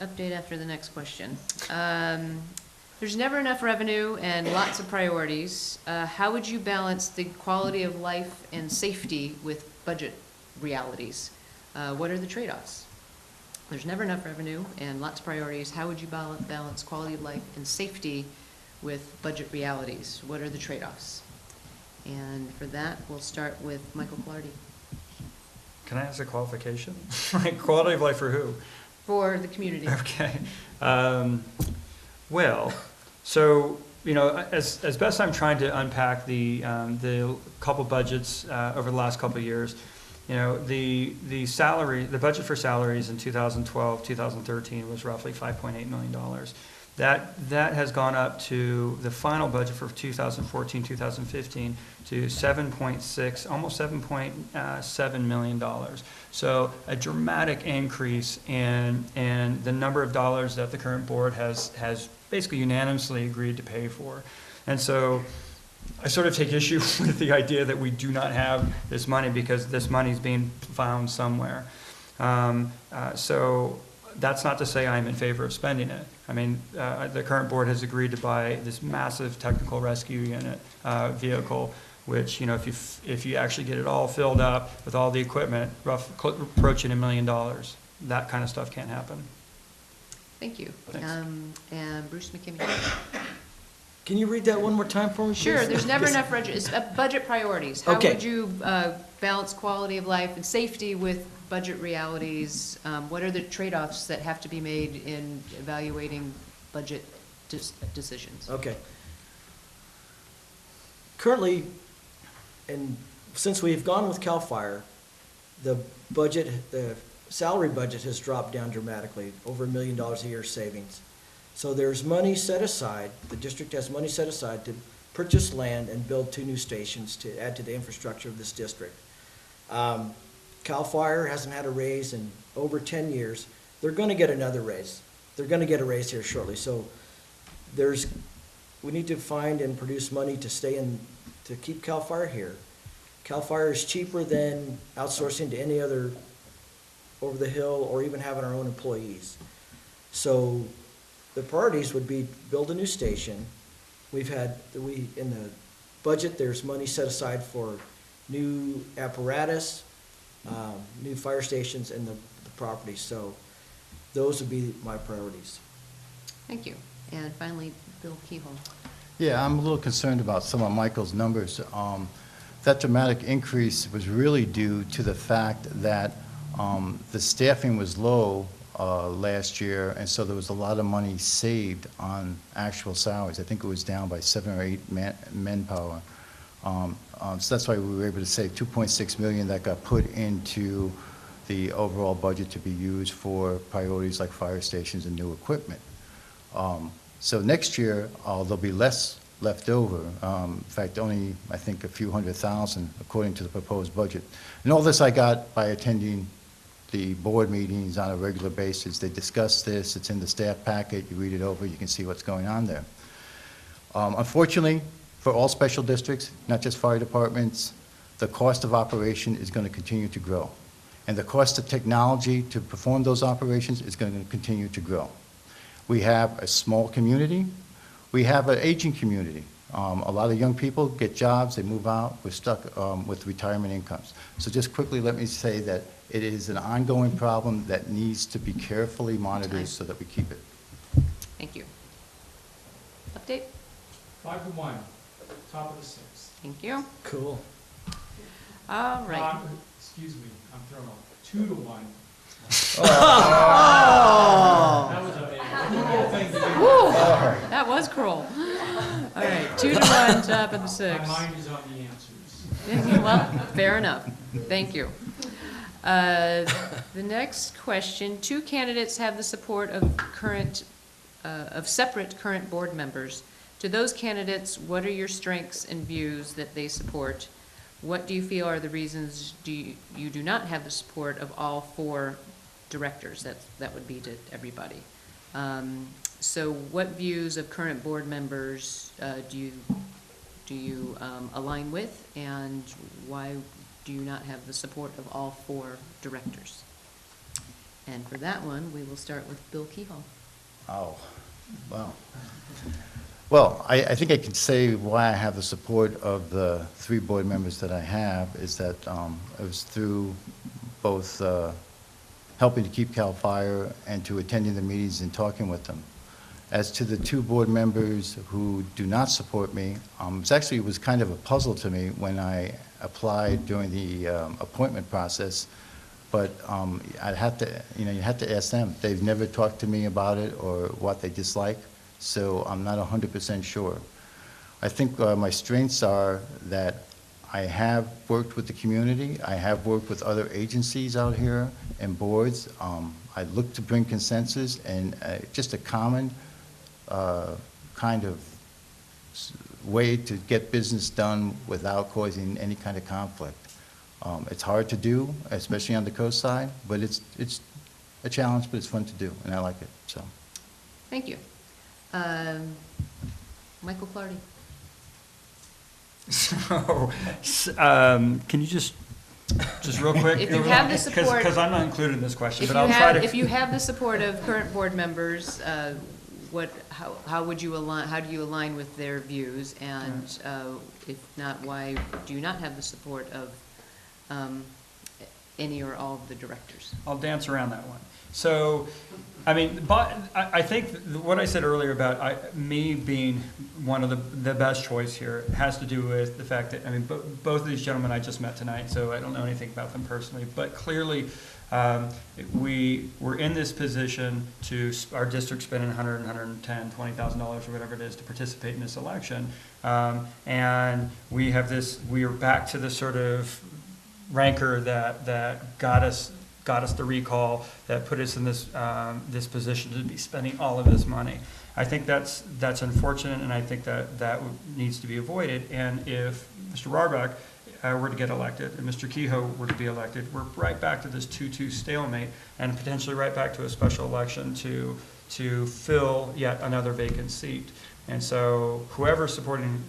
update after the next question. There's never enough revenue and lots of priorities. How would you balance the quality of life and safety with budget realities? What are the trade-offs? There's never enough revenue and lots of priorities. How would you balance quality of life and safety with budget realities? What are the trade-offs? And for that, we'll start with Michael Clardy. Can I ask a qualification? Like, quality of life for who? For the community. Okay. Well, so, as best I'm trying to unpack the couple budgets over the last couple of years, the budget for salaries in 2012, 2013 was roughly $5.8 million. That has gone up to the final budget for 2014, 2015 to 7.6, almost $7.7 million. So a dramatic increase in the number of dollars that the current board has basically unanimously agreed to pay for. And so I sort of take issue with the idea that we do not have this money, because this money is being found somewhere. So that's not to say I'm in favor of spending it. I mean, the current board has agreed to buy this massive technical rescue unit vehicle, which, if you actually get it all filled up with all the equipment, approaching $1 million. That kind of stuff can't happen. Thanks. Thank you. And Bruce McKinney. Can you read that one more time for me, please? Sure. There's never enough budget priorities. How Okay. would you balance quality of life and safety with budget realities? What are the trade-offs that have to be made in evaluating budget decisions? Okay. Currently, and since we've gone with CAL FIRE, the salary budget has dropped down dramatically, over $1 million a year savings. So there's money set aside, the district has money set aside to purchase land and build 2 new stations to add to the infrastructure of this district. CAL FIRE hasn't had a raise in over 10 years. They're going to get another raise. They're going to get a raise here shortly. So we need to find and produce money to keep CAL FIRE here. CAL FIRE is cheaper than outsourcing to any other over the hill or even having our own employees. So the priorities would be build a new station. In the budget, there's money set aside for new apparatus, new fire stations, and the property. So those would be my priorities. Thank you. And finally, Bill Keyhole. Yeah, I'm a little concerned about some of Michael's numbers. That dramatic increase was really due to the fact that the staffing was low last year, and so there was a lot of money saved on actual salaries. I think it was down by 7 or 8 manpower. So that's why we were able to save $2.6 million that got put into the overall budget to be used for priorities like fire stations and new equipment. So next year, there'll be less left over. In fact, only, I think, a few $100,000 according to the proposed budget. And all this I got by attending the board meetings on a regular basis. They discuss this, it's in the staff packet, you read it over, you can see what's going on there. Unfortunately, for all special districts, not just fire departments, the cost of operation is going to continue to grow. And the cost of technology to perform those operations is going to continue to grow. We have a small community. We have an aging community. A lot of young people get jobs, they move out, we're stuck with retirement incomes. So just quickly, let me say that it is an ongoing problem that needs to be carefully monitored so that we keep it. Thank you. Update? 5-1, top of the 6th. Thank you. Cool. All right. Excuse me, I'm thrown off. 2-1. Oh. That was a little thing to do. Woo, that was cruel. All right, 2-1, top of the My 6. mind is on the answers. Well, fair enough. Thank you. The next question, 2 candidates have the support of separate current board members. To those candidates, what are your strengths and views that they support? What do you feel are the reasons you do not have the support of all 4 directors? That would be to everybody. So what views of current board members do you align with, and why do you not have the support of all 4 directors? And for that one, we will start with Bill Keyhole. Oh, wow. Well, I think I can say why I have the support of the 3 board members that I have is that it was through both helping to keep CAL FIRE and to attending the meetings and talking with them. As to the 2 board members who do not support me, it was kind of a puzzle to me when I applied during the appointment process, but I'd have to, you have to ask them. They've never talked to me about it or what they dislike, so I'm not 100% sure. I think my strengths are that I have worked with the community, I have worked with other agencies out here and boards. I look to bring consensus and just a common kind of way to get business done without causing any kind of conflict. It's hard to do, especially on the coast side, but it's a challenge, but it's fun to do, and I like it. So, Thank you. Michael Clardy. So, can you just real quick? If you have the support- Because I'm not included in this question, If but you I'll try have, to. if you have the support of current board members, how would you align, how do you align with their views? And if not, why do you not have the support of any or all of the directors? I'll dance around that one. So, I mean, but I think what I said earlier about me being one of the best choice here has to do with the fact that, I mean, both of these gentlemen I just met tonight, so I don't know anything about them personally, but clearly we were in this position to, our district spending $100, $110, $20,000 or whatever it is to participate in this election. And we have this, we are back to the sort of rancor that got us the recall, that put us in this this position to be spending all of this money. I think that's unfortunate, and I think that needs to be avoided. And if Mr. Rarbach were to get elected and Mr. Kehoe were to be elected, we're right back to this 2-2 stalemate, and potentially right back to a special election to fill yet another vacant seat. And so whoever's supporting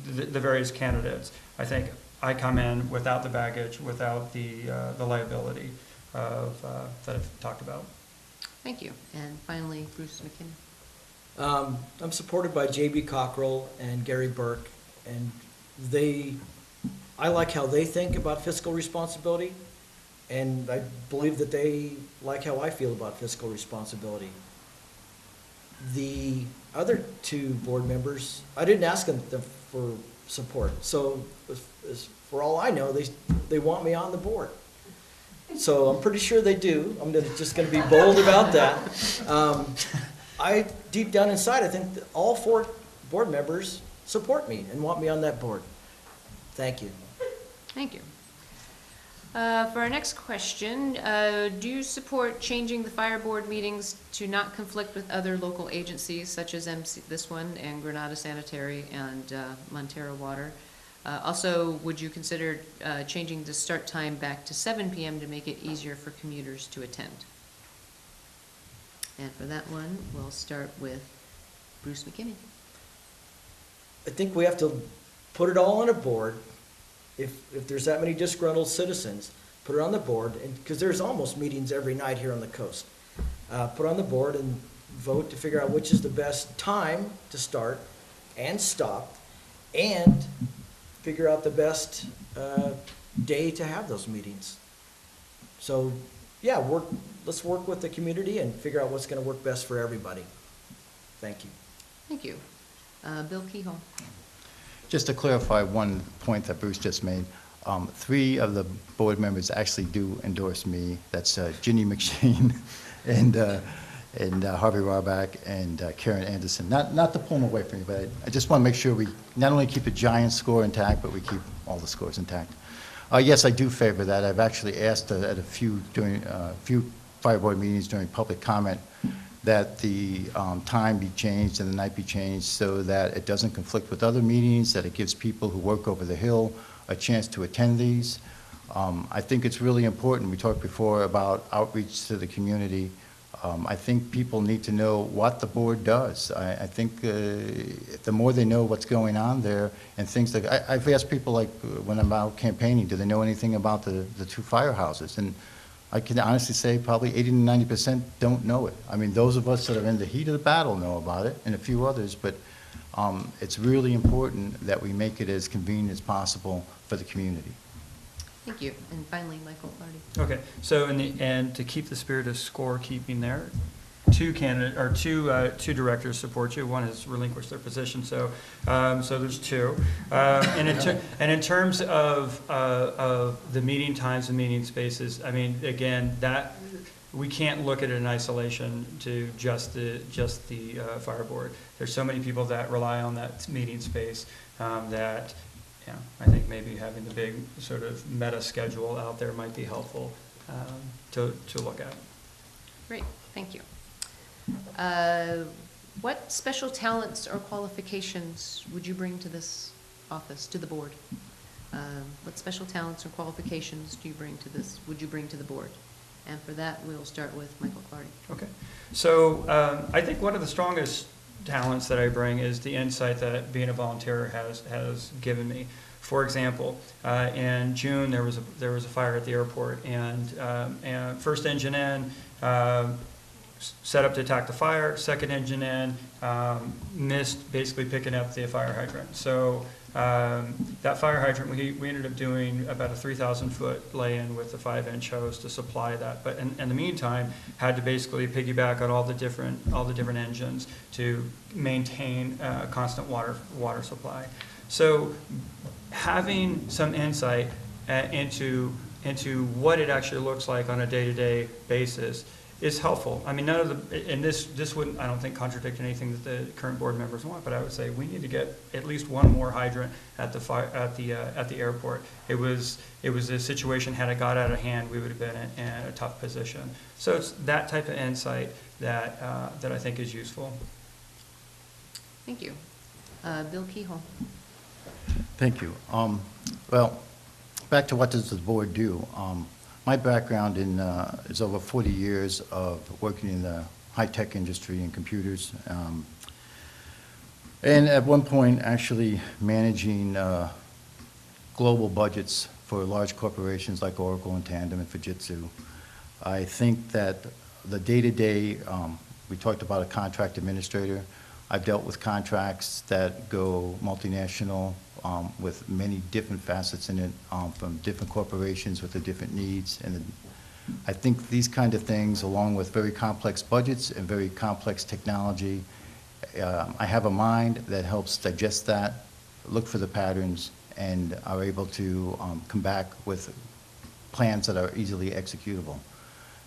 the various candidates, I think I come in without the baggage, without the liability of that I've talked about. Thank you. And finally, Bruce McKinney. I'm supported by J.B. Cockrell and Gary Burke, and I like how they think about fiscal responsibility, and I believe that they like how I feel about fiscal responsibility. The other two board members, I didn't ask them for support. So for all I know, they want me on the board. So I'm pretty sure they do. Just gonna be bold about that. Deep down inside, I think that all four board members support me and want me on that board. Thank you. Thank you. For our next question, do you support changing the fire board meetings to not conflict with other local agencies such as this one and Granada Sanitary and Montero Water? Also, would you consider changing the start time back to 7 p.m. to make it easier for commuters to attend? And for that one, we'll start with Bruce McKinney. I think we have to put it all on a board. If there's that many disgruntled citizens, put it on the board, and because there's almost meetings every night here on the coast. Put it on the board and vote to figure out which is the best time to start and stop, and figure out the best day to have those meetings. So, yeah, let's work with the community and figure out what's going to work best for everybody. Thank you. Thank you. Bill Keyhole. Just to clarify one point that Bruce just made, 3 of the board members actually do endorse me. That's Ginny McShane and Harvey Rarbach and Karen Anderson. Not to pull them away from you, but I just want to make sure we not only keep the Giants score intact, but we keep all the scores intact. Yes, I do favor that. I've actually asked at a few fire board meetings during public comment that the time be changed and the night be changed so that it doesn't conflict with other meetings, that it gives people who work over the hill a chance to attend these. I think it's really important. We talked before about outreach to the community. I think people need to know what the board does. I think the more they know what's going on there and things like, I've asked people like when I'm out campaigning, do they know anything about the 2 firehouses? And I can honestly say probably 80 to 90% don't know it. I mean, those of us that are in the heat of the battle know about it, and a few others, but it's really important that we make it as convenient as possible for the community. Thank you. And finally, Michael Clardy. Okay, so in the end, to keep the spirit of scorekeeping there, 2 directors support you. One has relinquished their position, so there's 2. And in terms of the meeting times and meeting spaces, I mean, again, that we can't look at it in isolation to just the fire board. There's so many people that rely on that meeting space that. Yeah, I think maybe having the big sort of meta schedule out there might be helpful to look at. Great, thank you. What special talents or qualifications would you bring to this office, to the board? What special talents or qualifications would you bring to the board? And for that, we'll start with Michael Clardy. Okay, so I think one of the strongest talents that I bring is the insight that being a volunteer has given me. For example, in June there was a fire at the airport, and first engine in, set up to attack the fire. Second engine in, missed basically picking up the fire hydrant. So that fire hydrant, we ended up doing about a 3,000-foot lay-in with the 5-inch hose to supply that. But in the meantime, had to basically piggyback on all the different engines to maintain constant water supply. So having some insight into what it actually looks like on a day-to-day basis is helpful. I mean, none of the, and this wouldn't, I don't think, contradict anything that the current board members want, but I would say we need to get at least one more hydrant at the airport. It was a situation, had it got out of hand, we would have been in a tough position. So it's that type of insight that I think is useful. Thank you. Bill Keyhole. Thank you. Well, back to what does the board do? My background is over 40 years of working in the high-tech industry and computers, and at one point actually managing global budgets for large corporations like Oracle and Tandem and Fujitsu. I think that the day-to-day, we talked about a contract administrator. I've dealt with contracts that go multinational with many different facets in it, from different corporations with the different needs. And I think these kind of things, along with very complex budgets and very complex technology, I have a mind that helps digest that, look for the patterns, and are able to come back with plans that are easily executable.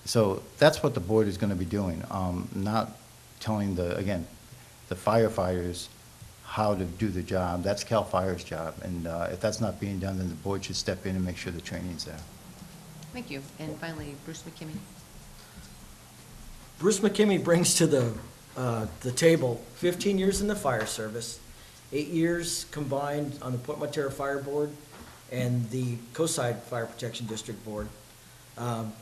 So that's what the board is going to be doing, not telling the firefighters how to do the job. That's CAL FIRE's job, and if that's not being done, then the board should step in and make sure the training's there. Thank you. And finally, Bruce McKimmey. Bruce McKimmey brings to the table 15 years in the fire service, 8 years combined on the Point Montero Fire Board and the Coastside Fire Protection District Board. I'm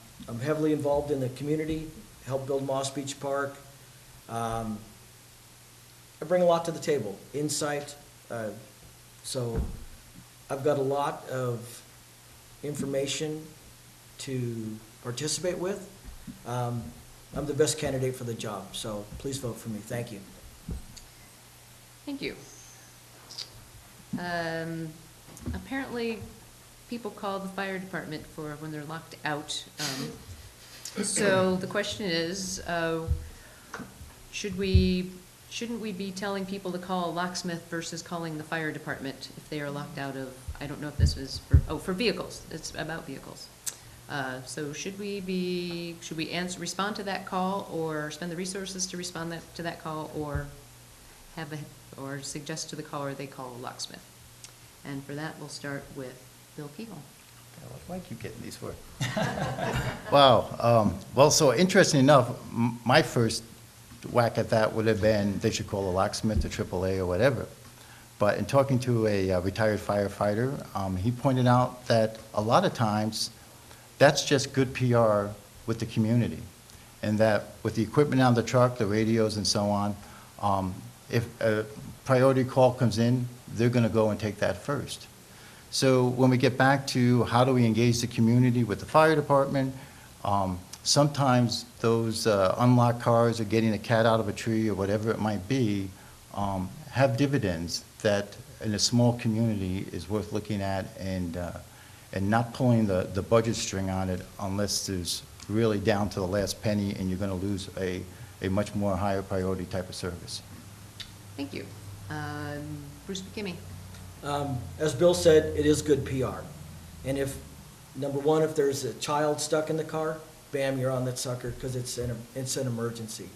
heavily involved in the community, helped build Moss Beach Park. I bring a lot to the table, insight. So I've got a lot of information to participate with. I'm the best candidate for the job, so please vote for me. Thank you. Thank you. Apparently, people call the fire department for when they're locked out. So the question is, shouldn't we be telling people to call a locksmith versus calling the fire department if they are locked out of, I don't know if this was for vehicles, it's about vehicles. So should we respond to that call, or spend the resources to respond to that call, or or suggest to the caller they call a locksmith? And for that, we'll start with Bill Kegel. Why do I keep getting these for? Wow. Well, so interesting enough, my first whack at that would have been they should call a locksmith, a AAA, or whatever. But in talking to a retired firefighter, he pointed out that a lot of times that's just good PR with the community, and that with the equipment on the truck, the radios and so on, if a priority call comes in, they're going to go and take that first. So when we get back to how do we engage the community with the fire department, sometimes those unlocked cars or getting a cat out of a tree or whatever it might be have dividends that in a small community is worth looking at, and not pulling the budget string on it unless there's really down to the last penny and you're going to lose a much more higher priority type of service. Thank you. Bruce McKimmey. As Bill said, it is good PR. And if, number one, if there's a child stuck in the car, bam, you're on that sucker because it's an emergency.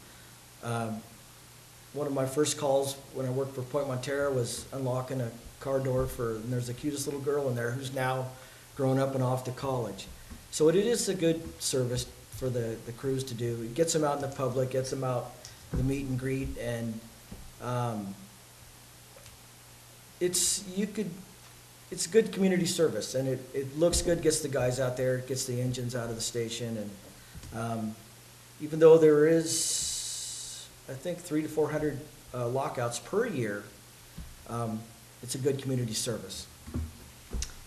One of my first calls when I worked for Point Montero was unlocking a car door and there's the cutest little girl in there who's now grown up and off to college. So it is a good service for the crews to do. It gets them out in the public, gets them out the meet and greet, and it's good community service, and it looks good, gets the guys out there, gets the engines out of the station, and even though there is, I think, 300 to 400 lockouts per year, it's a good community service.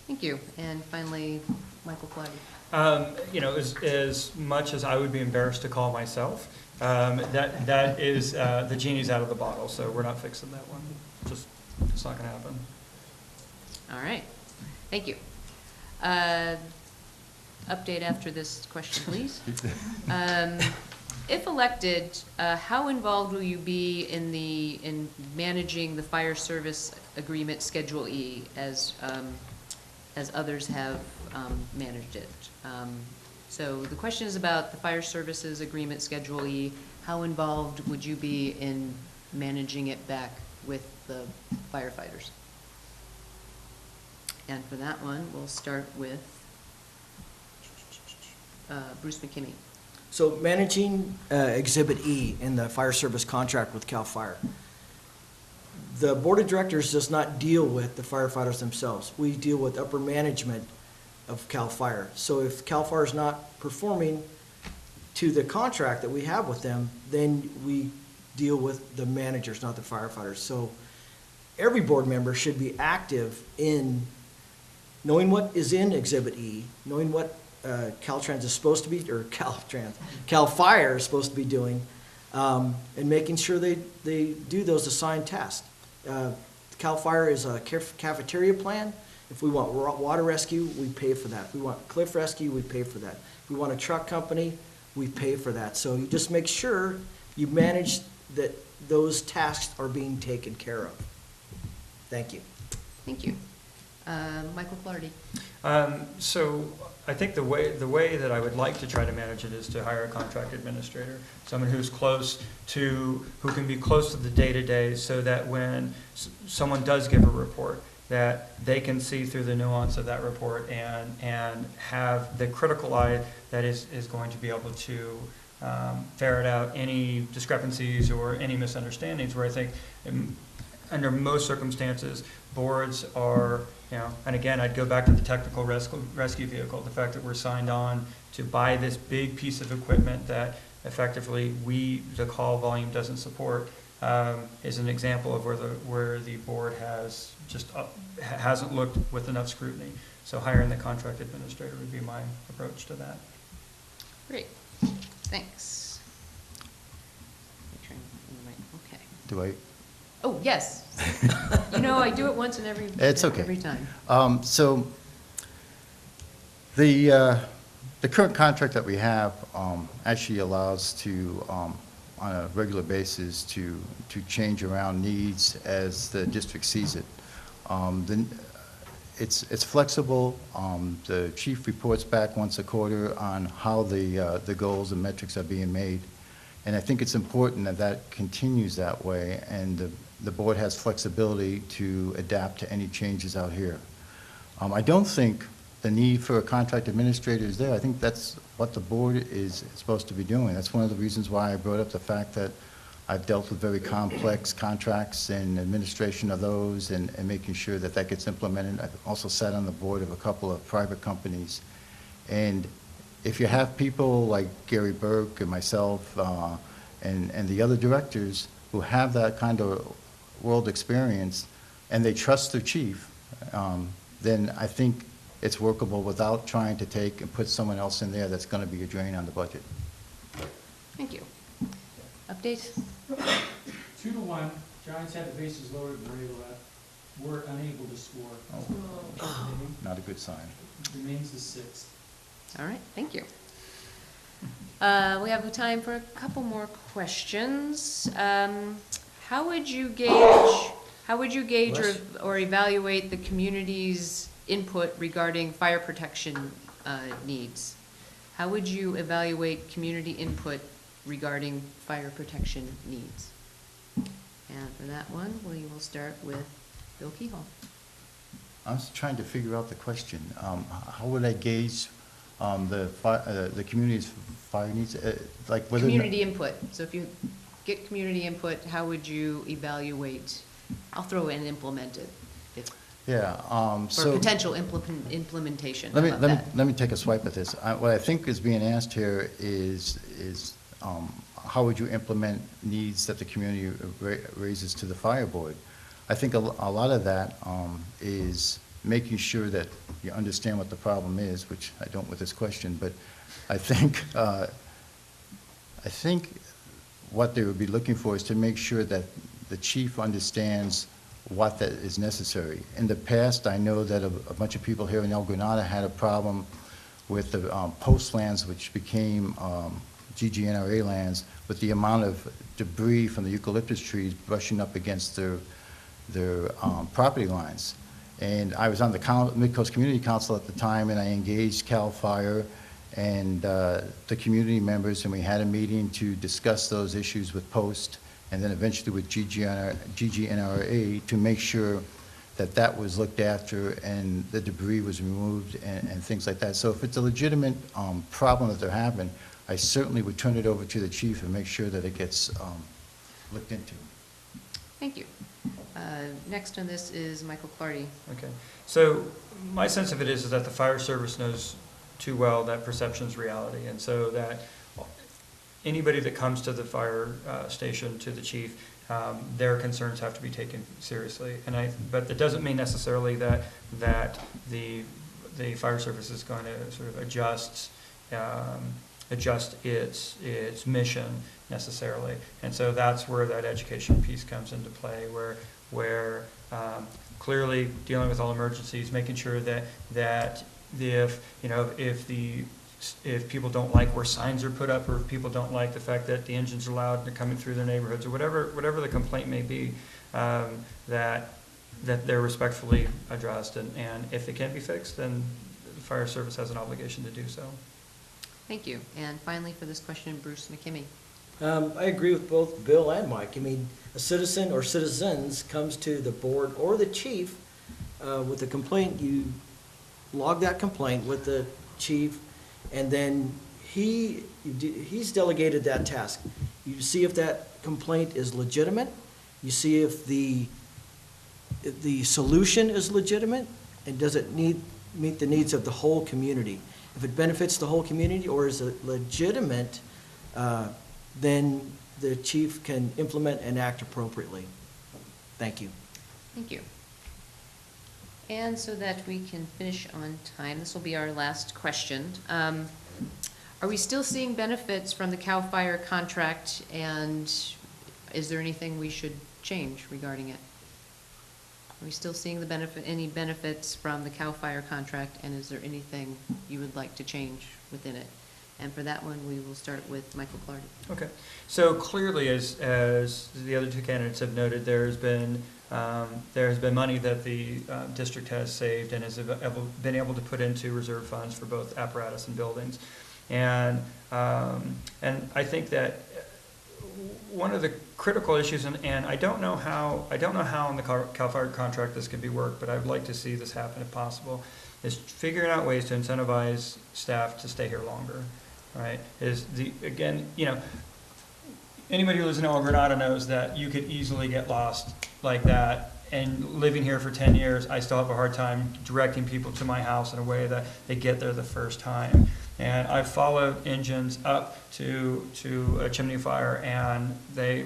Thank you. And finally, Michael Flagg. As much as I would be embarrassed to call myself, that is the genie's out of the bottle, so we're not fixing that one. It's not going to happen. All right. Thank you. Update after this question, please. If elected, how involved will you be in managing the fire service agreement Schedule E as others have managed it? So the question is about the fire services agreement Schedule E. How involved would you be in managing it back with the firefighters? And for that one, we'll start with Bruce McKimmey. So managing Exhibit E in the fire service contract with CAL FIRE. The board of directors does not deal with the firefighters themselves. We deal with upper management of CAL FIRE. So if CAL FIRE is not performing to the contract that we have with them, then we deal with the managers, not the firefighters. So every board member should be active in knowing what is in Exhibit E, knowing what Caltrans is supposed to be, or CAL FIRE is supposed to be doing, and making sure they do those assigned tasks. CAL FIRE is a cafeteria plan. If we want water rescue, we pay for that. If we want cliff rescue, we pay for that. we want a truck company, we pay for that. So you just make sure you manage that those tasks are being taken care of. Thank you. Thank you. Michael Clardy. So I think the way that I would like to try to manage it is to hire a contract administrator, someone who can be close to the day-to-day, so that when someone does give a report, that they can see through the nuance of that report and have the critical eye that is going to be able to ferret out any discrepancies or any misunderstandings, where I think under most circumstances, boards are, and again, I'd go back to the technical rescue vehicle, the fact that we're signed on to buy this big piece of equipment that effectively the call volume doesn't support, is an example of where the board has hasn't looked with enough scrutiny. So hiring the contract administrator would be my approach to that. Great. Thanks. Okay. Do I? Oh, yes. I do it once in It's okay. every time. So the current contract that we have actually allows to, on a regular basis, to change around needs as the district sees it. It's flexible. The chief reports back once a quarter on how the goals and metrics are being made. And I think it's important that continues that way, and the board has flexibility to adapt to any changes out here. I don't think the need for a contract administrator is there. I think that's what the board is supposed to be doing. That's one of the reasons why I brought up the fact that I've dealt with very complex contracts and administration of those, and making sure that gets implemented. I've also sat on the board of a couple of private companies. And if you have people like Gary Burke and myself and the other directors who have that kind of world experience, and they trust their chief, then I think it's workable without trying to take and put someone else in there that's going to be a drain on the budget. Thank you. Update? 2-1, Giants had the bases loaded and were unable to score. Not a good sign. Remains the 6th. All right, thank you. We have time for a couple more questions. How would you gauge or evaluate the community's input regarding fire protection needs? How would you evaluate community input regarding fire protection needs? And for that one, we will start with Bill Keyhall. I was trying to figure out the question. How would I gauge the community's fire needs? Like whether Community input. So if you get community input, how would you evaluate? I'll throw in implemented. Yeah. Or So potential implementation. let How about me take a swipe at this. What I think is being asked here is how would you implement needs that the community raises to the fire board? I think a lot of that is making sure that you understand what the problem is, which I don't with this question, but I think what they would be looking for is to make sure that the chief understands what that is necessary. In the past, I know that a bunch of people here in El Granada had a problem with the post lands, which became GGNRA lands, with the amount of debris from the eucalyptus trees brushing up against their property lines. And I was on the Midcoast Community Council at the time, and I engaged CAL FIRE and the community members, and we had a meeting to discuss those issues with Post, and then eventually with GGNRA to make sure that was looked after and the debris was removed and things like that. So if it's a legitimate problem that they're having, I certainly would turn it over to the chief and make sure that it gets looked into. Thank you. Next on this is Michael Clardy. Okay. So my sense of it is that the fire service knows too well that perception's reality, and so that anybody that comes to the fire station, to the chief, their concerns have to be taken seriously. But that doesn't mean necessarily that the fire service is going to sort of adjust its mission necessarily. And so that's where that education piece comes into play, where clearly dealing with all emergencies, making sure that if the if people don't like where signs are put up, or if people don't like the fact that the engines are loud and they're coming through their neighborhoods, or whatever the complaint may be, that they're respectfully addressed, and if it can't be fixed, then the fire service has an obligation to do so. Thank you. And finally, for this question, Bruce McKimmey. I agree with both Bill and Mike. I mean, a citizen or citizens comes to the board or the chief with a complaint. You log that complaint with the chief, and then he's delegated that task. You see if that complaint is legitimate. You see if the solution is legitimate, and does it meet the needs of the whole community. If it benefits the whole community or is it legitimate, then the chief can implement and act appropriately. Thank you. Thank you. And so that we can finish on time, this will be our last question. Are we still seeing benefits from the CAL FIRE contract, and is there anything we should change regarding it? Are we still seeing any benefits from the CAL FIRE contract, and is there anything you would like to change within it? And for that one, we will start with Michael Clardy. Okay, so clearly, as the other two candidates have noted, there has been money that the district has saved and has been able to put into reserve funds for both apparatus and buildings, and I think that one of the critical issues, and I don't know how in the CAL FIRE contract this could be worked, but I would like to see this happen if possible, is figuring out ways to incentivize staff to stay here longer. Right, anybody who lives in El Granada knows that you could easily get lost like that, and living here for 10 years, I still have a hard time directing people to my house in a way that they get there the first time. And I've followed engines up to a chimney fire, and the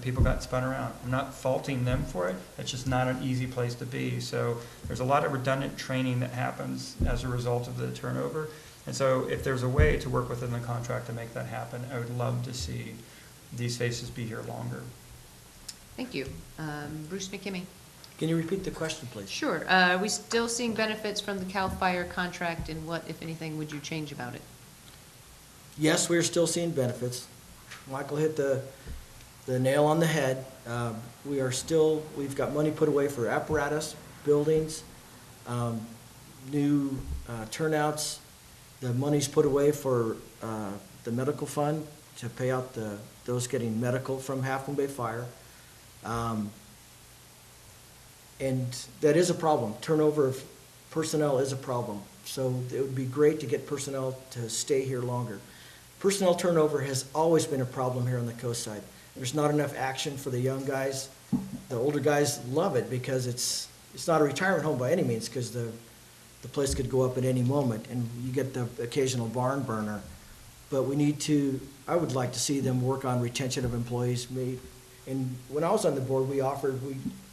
people got spun around. I'm not faulting them for it. It's just not an easy place to be. So there's a lot of redundant training that happens as a result of the turnover. And so if there's a way to work within the contract to make that happen, I would love to see these faces be here longer. Thank you. Bruce McKimmey. Can you repeat the question, please? Sure. Are we still seeing benefits from the CAL FIRE contract, and what, if anything, would you change about it? Yes, we're still seeing benefits. Michael hit the nail on the head. We've got money put away for apparatus, buildings, new turnouts. The money's put away for the medical fund to pay out those getting medical from Half Moon Bay Fire. And that is a problem. Turnover of personnel is a problem. So it would be great to get personnel to stay here longer. Personnel turnover has always been a problem here on the coast side. There's not enough action for the young guys. The older guys love it because it's not a retirement home by any means, because the place could go up at any moment, and you get the occasional barn burner. But I would like to see them work on retention of employees. And when I was on the board, we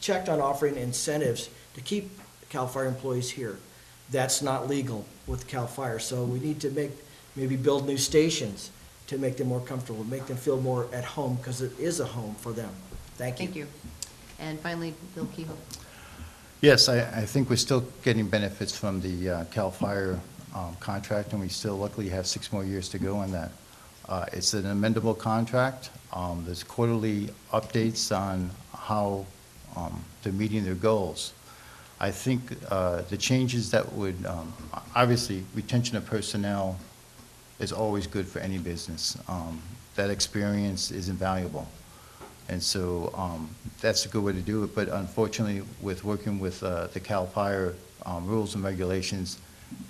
checked on offering incentives to keep CAL FIRE employees here. That's not legal with CAL FIRE, so we need to maybe build new stations to make them more comfortable, make them feel more at home, because it is a home for them. Thank you. Thank you. And finally, Bill Kehoe. Yes, I think we're still getting benefits from the CAL FIRE contract, and we still luckily have 6 more years to go on that. It's an amendable contract. There's quarterly updates on how they're meeting their goals. I think the changes that would, obviously, retention of personnel is always good for any business. That experience is invaluable. And so that's a good way to do it. But unfortunately, with working with the CAL FIRE rules and regulations,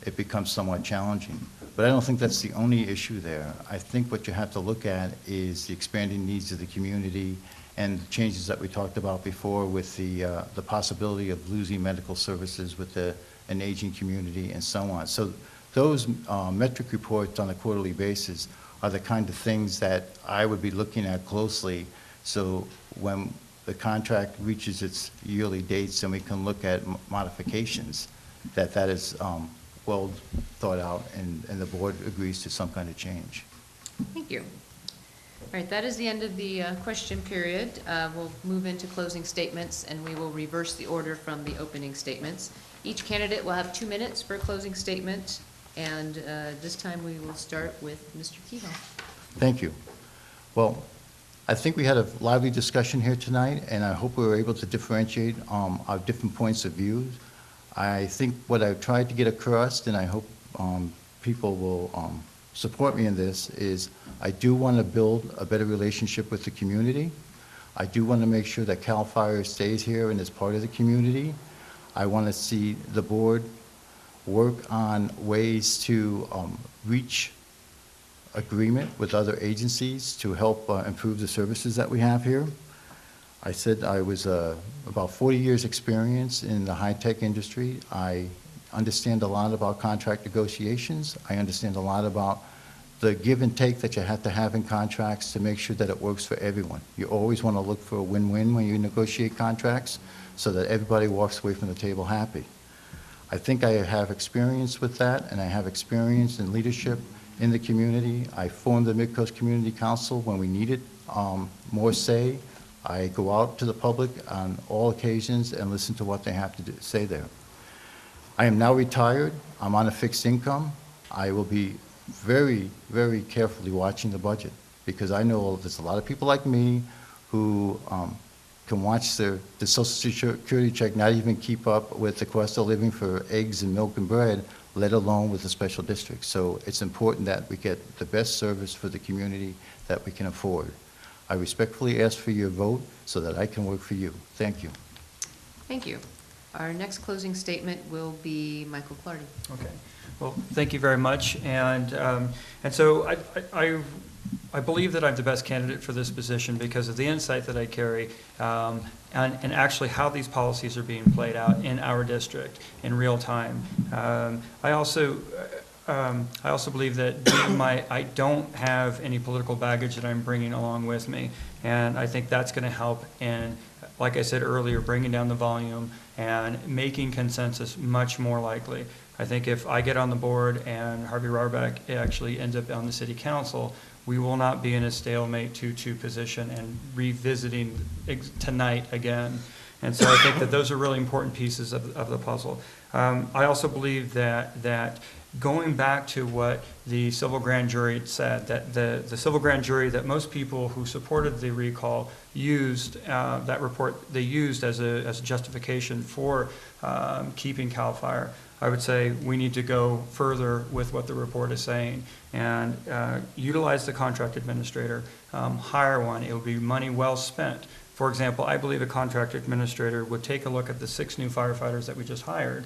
it becomes somewhat challenging. But I don't think that's the only issue there. I think what you have to look at is the expanding needs of the community and the changes that we talked about before with the possibility of losing medical services with an aging community and so on. So those metric reports on a quarterly basis are the kind of things that I would be looking at closely. So when the contract reaches its yearly dates and we can look at modifications, that is well thought out, and the board agrees to some kind of change. Thank you. All right, that is the end of the question period. We'll move into closing statements, and we will reverse the order from the opening statements. Each candidate will have 2 minutes for a closing statement, And this time we will start with Mr. Kehoe. Thank you. Well, I think we had a lively discussion here tonight, and I hope we were able to differentiate our different points of view. I think what I've tried to get across, and I hope people will support me in this, is I do want to build a better relationship with the community. I do want to make sure that CAL FIRE stays here and is part of the community. I want to see the board work on ways to reach agreement with other agencies to help improve the services that we have here. I said I was about 40 years experience in the high-tech industry. I understand a lot about contract negotiations. I understand a lot about the give and take that you have to have in contracts to make sure that it works for everyone. You always want to look for a win-win when you negotiate contracts so that everybody walks away from the table happy. I think I have experience with that, and I have experience in leadership in the community. I formed the Midcoast Community Council when we needed more say. I go out to the public on all occasions and listen to what they have to say there. I am now retired. I'm on a fixed income. I will be very, very carefully watching the budget because I know there's a lot of people like me who can watch the Social Security check not even keep up with the cost of living for eggs and milk and bread, let alone with the special district. So it's important that we get the best service for the community that we can afford. I respectfully ask for your vote so that I can work for you. Thank you. Thank you. Our next closing statement will be Michael Clardy. Okay. Well, thank you very much. And so I believe that I'm the best candidate for this position because of the insight that I carry and actually how these policies are being played out in our district in real time. I also believe that I don't have any political baggage that I'm bringing along with me, and I think that's going to help in, like I said earlier, bringing down the volume and making consensus much more likely. I think if I get on the board and Harvey Rarback actually ends up on the city council, we will not be in a stalemate 2-2 position and revisiting tonight again. And so I think that those are really important pieces of the puzzle. I also believe that going back to what the civil grand jury said, that the civil grand jury that most people who supported the recall used, that report they used as a justification for keeping CAL FIRE, I would say we need to go further with what the report is saying and utilize the contract administrator, hire one. It would be money well spent. For example, I believe a contract administrator would take a look at the 6 new firefighters that we just hired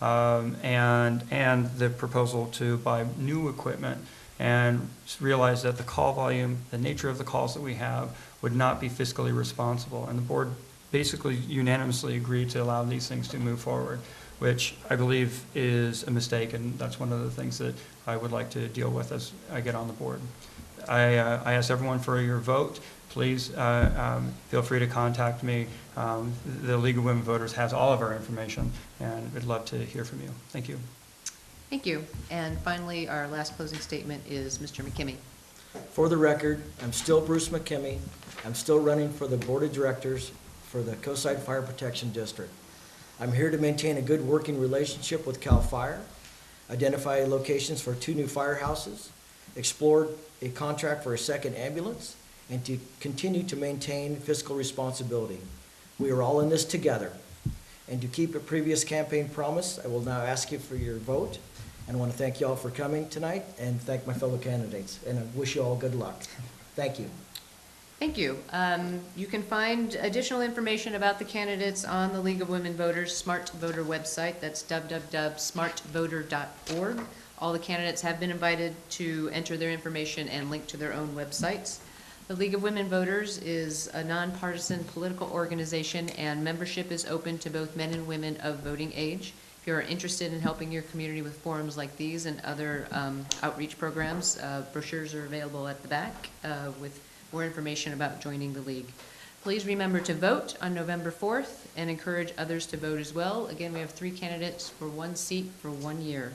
and the proposal to buy new equipment and realize that the call volume, the nature of the calls that we have would not be fiscally responsible. And the board basically unanimously agreed to allow these things to move forward, which I believe is a mistake, and that's one of the things that I would like to deal with as I get on the board. I ask everyone for your vote. Please feel free to contact me. The League of Women Voters has all of our information, and we'd love to hear from you. Thank you. Thank you. And finally, our last closing statement is Mr. McKimmey. For the record, I'm still Bruce McKimmey. I'm still running for the Board of Directors for the Coastside Fire Protection District. I'm here to maintain a good working relationship with CAL FIRE, identify locations for 2 new firehouses, explore a contract for a second ambulance, and to continue to maintain fiscal responsibility. We are all in this together. And to keep a previous campaign promise, I will now ask you for your vote. And I want to thank you all for coming tonight and thank my fellow candidates. And I wish you all good luck. Thank you. Thank you. You can find additional information about the candidates on the League of Women Voters Smart Voter website. That's www.smartvoter.org. All the candidates have been invited to enter their information and link to their own websites. The League of Women Voters is a nonpartisan political organization, and membership is open to both men and women of voting age. If you are interested in helping your community with forums like these and other outreach programs, brochures are available at the back with more information about joining the League. Please remember to vote on November 4th and encourage others to vote as well. Again, we have 3 candidates for 1 seat for 1 year.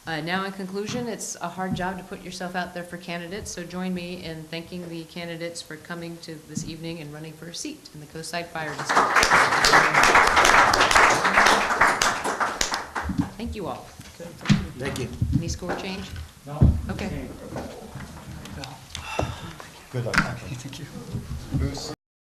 Now in conclusion, it's a hard job to put yourself out there for candidates, so join me in thanking the candidates for coming to this evening and running for a seat in the Coastside Fire District. Thank you all. Thank you. Any score change? No? Okay. Good luck. Thank you. Bruce?